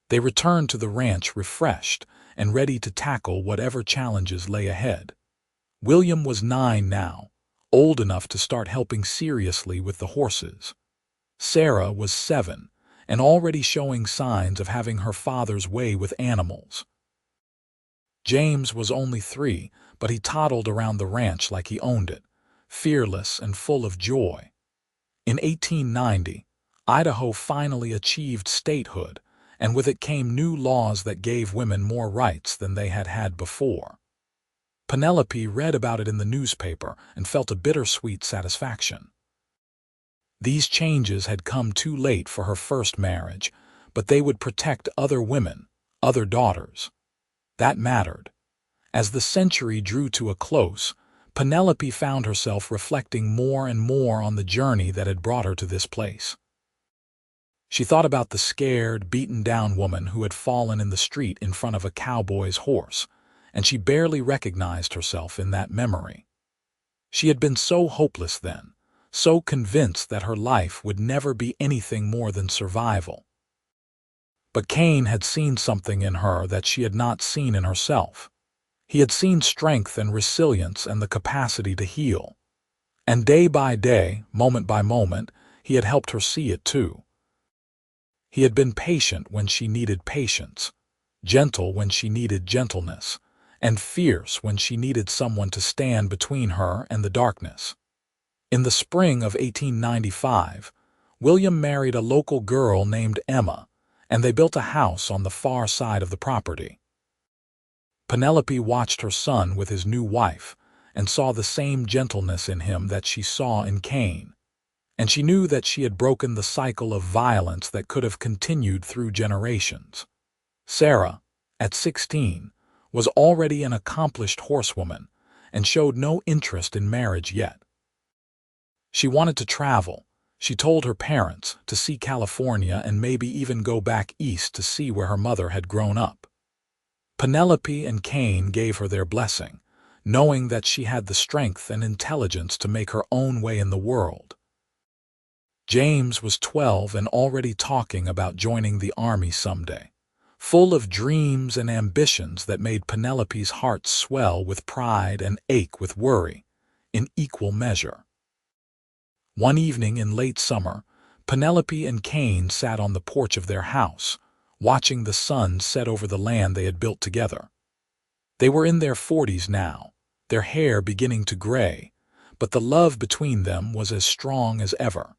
They returned to the ranch refreshed and ready to tackle whatever challenges lay ahead. William was 9 now, old enough to start helping seriously with the horses. Sarah was 7, and already showing signs of having her father's way with animals. James was only 3, but he toddled around the ranch like he owned it, fearless and full of joy. In 1890, Idaho finally achieved statehood, and with it came new laws that gave women more rights than they had had before. Penelope read about it in the newspaper and felt a bittersweet satisfaction. These changes had come too late for her first marriage, but they would protect other women, other daughters. That mattered. As the century drew to a close, Penelope found herself reflecting more and more on the journey that had brought her to this place. She thought about the scared, beaten-down woman who had fallen in the street in front of a cowboy's horse, and she barely recognized herself in that memory. She had been so hopeless then, so convinced that her life would never be anything more than survival. But Kane had seen something in her that she had not seen in herself. He had seen strength and resilience and the capacity to heal. And day by day, moment by moment, he had helped her see it too. He had been patient when she needed patience, gentle when she needed gentleness, and fierce when she needed someone to stand between her and the darkness. In the spring of 1895, William married a local girl named Emma, and they built a house on the far side of the property. Penelope watched her son with his new wife and saw the same gentleness in him that she saw in Kane, and she knew that she had broken the cycle of violence that could have continued through generations. Sarah, at 16, was already an accomplished horsewoman and showed no interest in marriage yet. She wanted to travel, she told her parents, to see California and maybe even go back east to see where her mother had grown up. Penelope and Kane gave her their blessing, knowing that she had the strength and intelligence to make her own way in the world. James was 12 and already talking about joining the army someday, full of dreams and ambitions that made Penelope's heart swell with pride and ache with worry, in equal measure. One evening in late summer, Penelope and Kane sat on the porch of their house, watching the sun set over the land they had built together. They were in their 40s now, their hair beginning to gray, but the love between them was as strong as ever.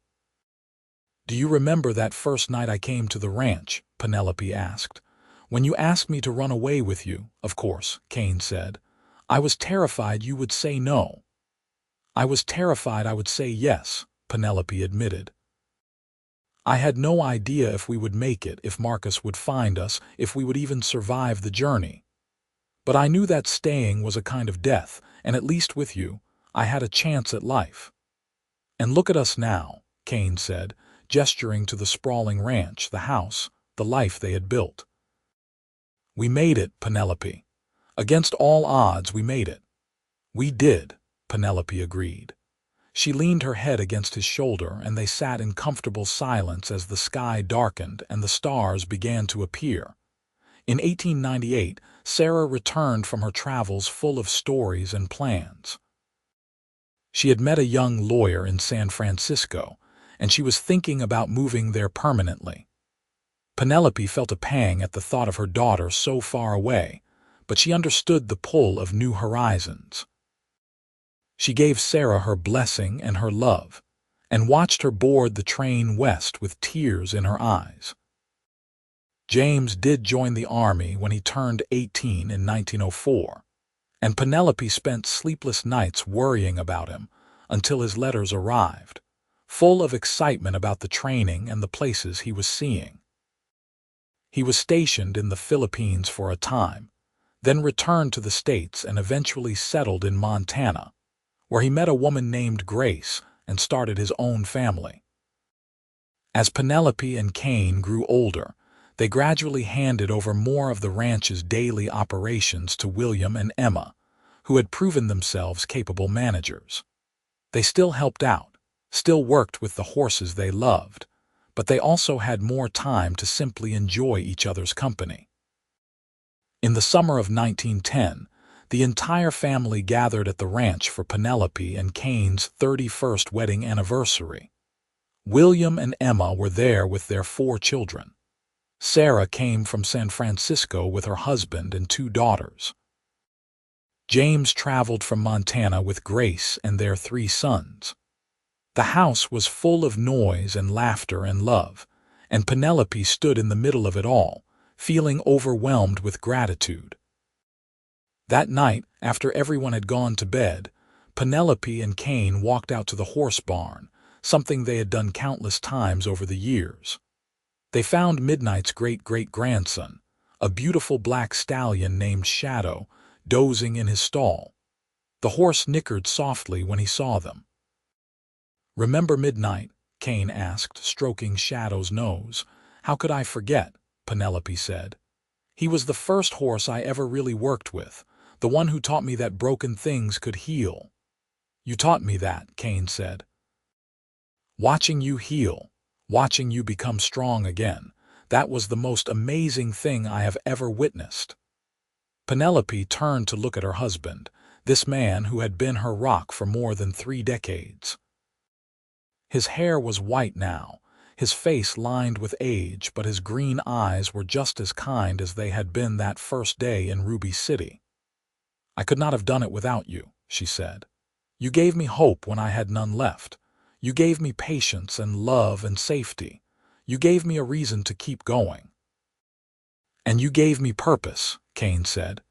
"Do you remember that first night I came to the ranch?" Penelope asked. "When you asked me to run away with you, of course," Kane said. "I was terrified you would say no." "I was terrified I would say yes," Penelope admitted. "I had no idea if we would make it, if Marcus would find us, if we would even survive the journey. But I knew that staying was a kind of death, and at least with you, I had a chance at life." "And look at us now," Kane said, gesturing to the sprawling ranch, the house, the life they had built. "We made it, Penelope. Against all odds, we made it." "We did," Penelope agreed. She leaned her head against his shoulder, and they sat in comfortable silence as the sky darkened and the stars began to appear. In 1898, Sarah returned from her travels full of stories and plans. She had met a young lawyer in San Francisco, and she was thinking about moving there permanently. Penelope felt a pang at the thought of her daughter so far away, but she understood the pull of new horizons. She gave Sarah her blessing and her love, and watched her board the train west with tears in her eyes. James did join the army when he turned 18 in 1904, and Penelope spent sleepless nights worrying about him until his letters arrived, full of excitement about the training and the places he was seeing. He was stationed in the Philippines for a time, then returned to the States and eventually settled in Montana, where he met a woman named Grace and started his own family. As Penelope and Kane grew older, they gradually handed over more of the ranch's daily operations to William and Emma, who had proven themselves capable managers. They still helped out, still worked with the horses they loved, but they also had more time to simply enjoy each other's company. In the summer of 1910, the entire family gathered at the ranch for Penelope and Kane's 31st wedding anniversary. William and Emma were there with their 4 children. Sarah came from San Francisco with her husband and 2 daughters. James traveled from Montana with Grace and their 3 sons. The house was full of noise and laughter and love, and Penelope stood in the middle of it all, feeling overwhelmed with gratitude. That night, after everyone had gone to bed, Penelope and Kane walked out to the horse barn, something they had done countless times over the years. They found Midnight's great-great-grandson, a beautiful black stallion named Shadow, dozing in his stall. The horse nickered softly when he saw them. "Remember Midnight?" Kane asked, stroking Shadow's nose. "How could I forget?" Penelope said. "He was the first horse I ever really worked with, the one who taught me that broken things could heal." "You taught me that," Kane said. "Watching you heal, watching you become strong again, that was the most amazing thing I have ever witnessed." Penelope turned to look at her husband, this man who had been her rock for more than 3 decades. His hair was white now, his face lined with age, but his green eyes were just as kind as they had been that first day in Ruby City. "I could not have done it without you," she said. "You gave me hope when I had none left. You gave me patience and love and safety. You gave me a reason to keep going." "And you gave me purpose," Kane said.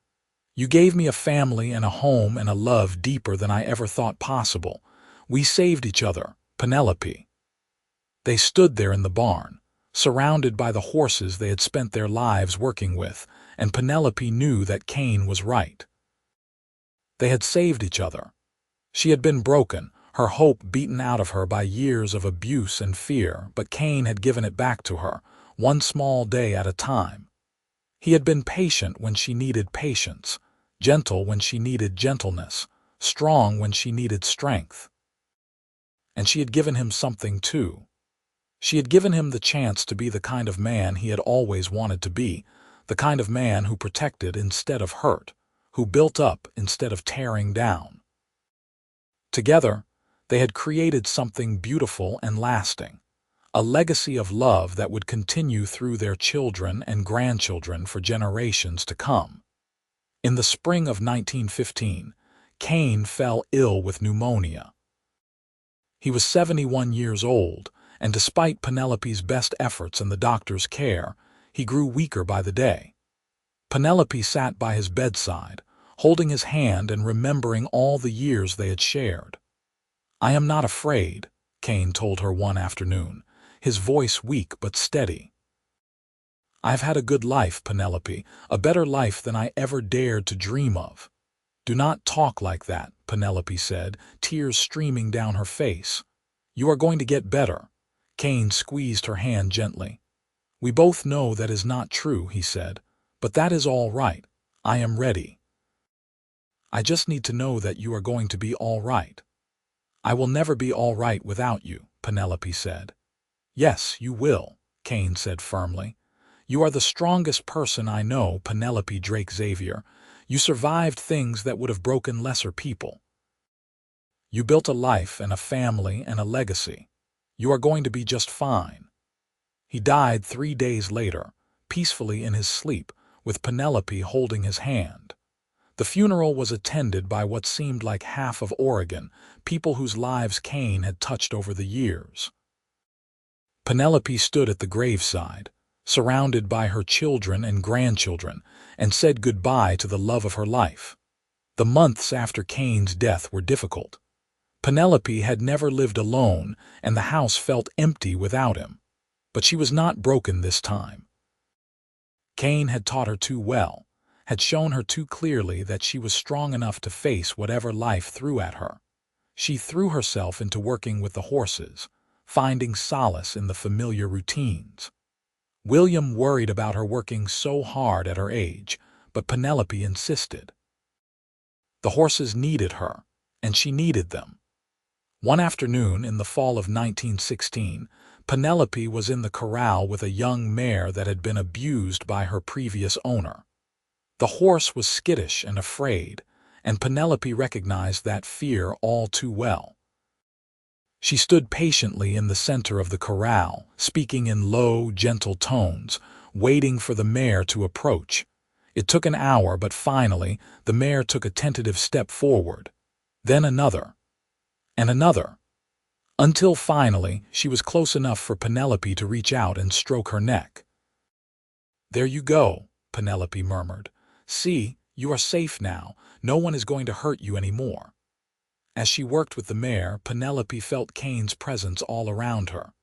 "You gave me a family and a home and a love deeper than I ever thought possible. We saved each other, Penelope." They stood there in the barn, surrounded by the horses they had spent their lives working with, and Penelope knew that Kane was right. They had saved each other. She had been broken, her hope beaten out of her by years of abuse and fear, but Kane had given it back to her, one small day at a time. He had been patient when she needed patience, gentle when she needed gentleness, strong when she needed strength. And she had given him something too. She had given him the chance to be the kind of man he had always wanted to be, the kind of man who protected instead of hurt, who built up instead of tearing down. Together, they had created something beautiful and lasting, a legacy of love that would continue through their children and grandchildren for generations to come. In the spring of 1915, Kane fell ill with pneumonia. He was 71 years old, and despite Penelope's best efforts and the doctor's care, he grew weaker by the day. Penelope sat by his bedside, holding his hand and remembering all the years they had shared. "I am not afraid," Kane told her one afternoon, his voice weak but steady. "I've had a good life, Penelope, a better life than I ever dared to dream of." "Do not talk like that," Penelope said, tears streaming down her face. "You are going to get better." Kane squeezed her hand gently. "We both know that is not true," he said, "but that is all right. I am ready. I just need to know that you are going to be all right." "I will never be all right without you," Penelope said. "Yes, you will," Kane said firmly. "You are the strongest person I know, Penelope Drake Xavier. You survived things that would have broken lesser people. You built a life and a family and a legacy. You are going to be just fine." He died 3 days later, peacefully in his sleep, with Penelope holding his hand. The funeral was attended by what seemed like half of Oregon, people whose lives Kane had touched over the years. Penelope stood at the graveside, surrounded by her children and grandchildren, and said goodbye to the love of her life. The months after Kane's death were difficult. Penelope had never lived alone, and the house felt empty without him. But she was not broken this time. Kane had taught her too well, had shown her too clearly that she was strong enough to face whatever life threw at her. She threw herself into working with the horses, finding solace in the familiar routines. William worried about her working so hard at her age, but Penelope insisted. The horses needed her, and she needed them. One afternoon in the fall of 1916, Penelope was in the corral with a young mare that had been abused by her previous owner. The horse was skittish and afraid, and Penelope recognized that fear all too well. She stood patiently in the center of the corral, speaking in low, gentle tones, waiting for the mare to approach. It took an hour, but finally, the mare took a tentative step forward. Then another. And another. Until finally, she was close enough for Penelope to reach out and stroke her neck. "There you go," Penelope murmured. "See, you are safe now. No one is going to hurt you anymore." As she worked with the mare, Penelope felt Kane's presence all around her.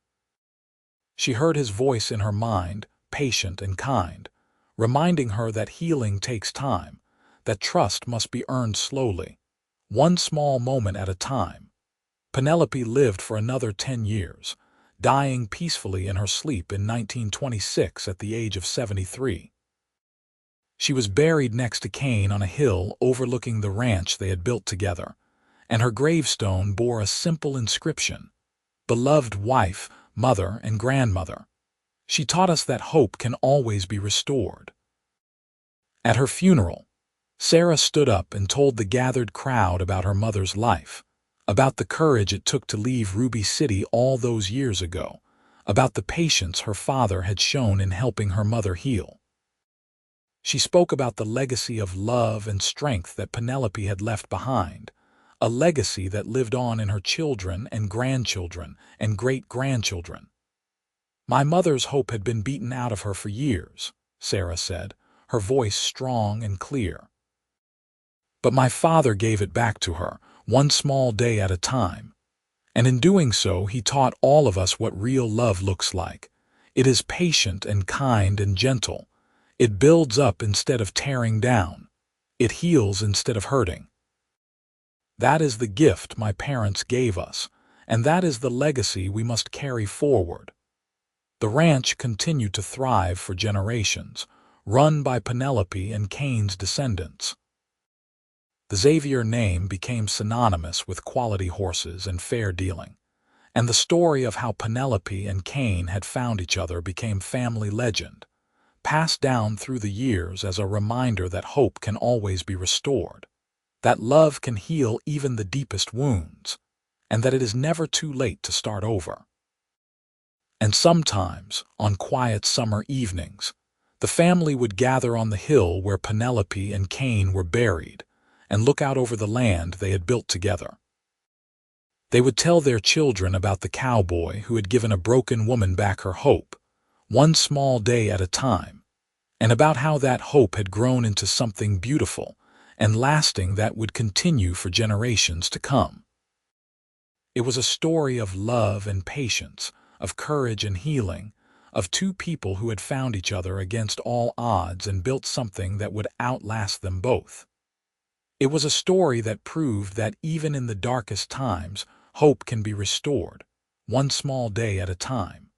She heard his voice in her mind, patient and kind, reminding her that healing takes time, that trust must be earned slowly, one small moment at a time. Penelope lived for another 10 years, dying peacefully in her sleep in 1926 at the age of 73. She was buried next to Kane on a hill overlooking the ranch they had built together, and her gravestone bore a simple inscription: "Beloved wife, mother, and grandmother." She taught us that hope can always be restored. At her funeral, Sarah stood up and told the gathered crowd about her mother's life, about the courage it took to leave Ruby City all those years ago, about the patience her father had shown in helping her mother heal. She spoke about the legacy of love and strength that Penelope had left behind, a legacy that lived on in her children and grandchildren and great-grandchildren. "My mother's hope had been beaten out of her for years," Sarah said, her voice strong and clear. "But my father gave it back to her, one small day at a time. And in doing so, he taught all of us what real love looks like. It is patient and kind and gentle. It builds up instead of tearing down. It heals instead of hurting. That is the gift my parents gave us, and that is the legacy we must carry forward." The ranch continued to thrive for generations, run by Penelope and Kane's descendants. The Xavier name became synonymous with quality horses and fair dealing, and the story of how Penelope and Kane had found each other became family legend, passed down through the years as a reminder that hope can always be restored, that love can heal even the deepest wounds, and that it is never too late to start over. And sometimes, on quiet summer evenings, the family would gather on the hill where Penelope and Kane were buried and look out over the land they had built together. They would tell their children about the cowboy who had given a broken woman back her hope, one small day at a time, and about how that hope had grown into something beautiful and lasting that would continue for generations to come. It was a story of love and patience, of courage and healing, of two people who had found each other against all odds and built something that would outlast them both. It was a story that proved that even in the darkest times, hope can be restored, one small day at a time.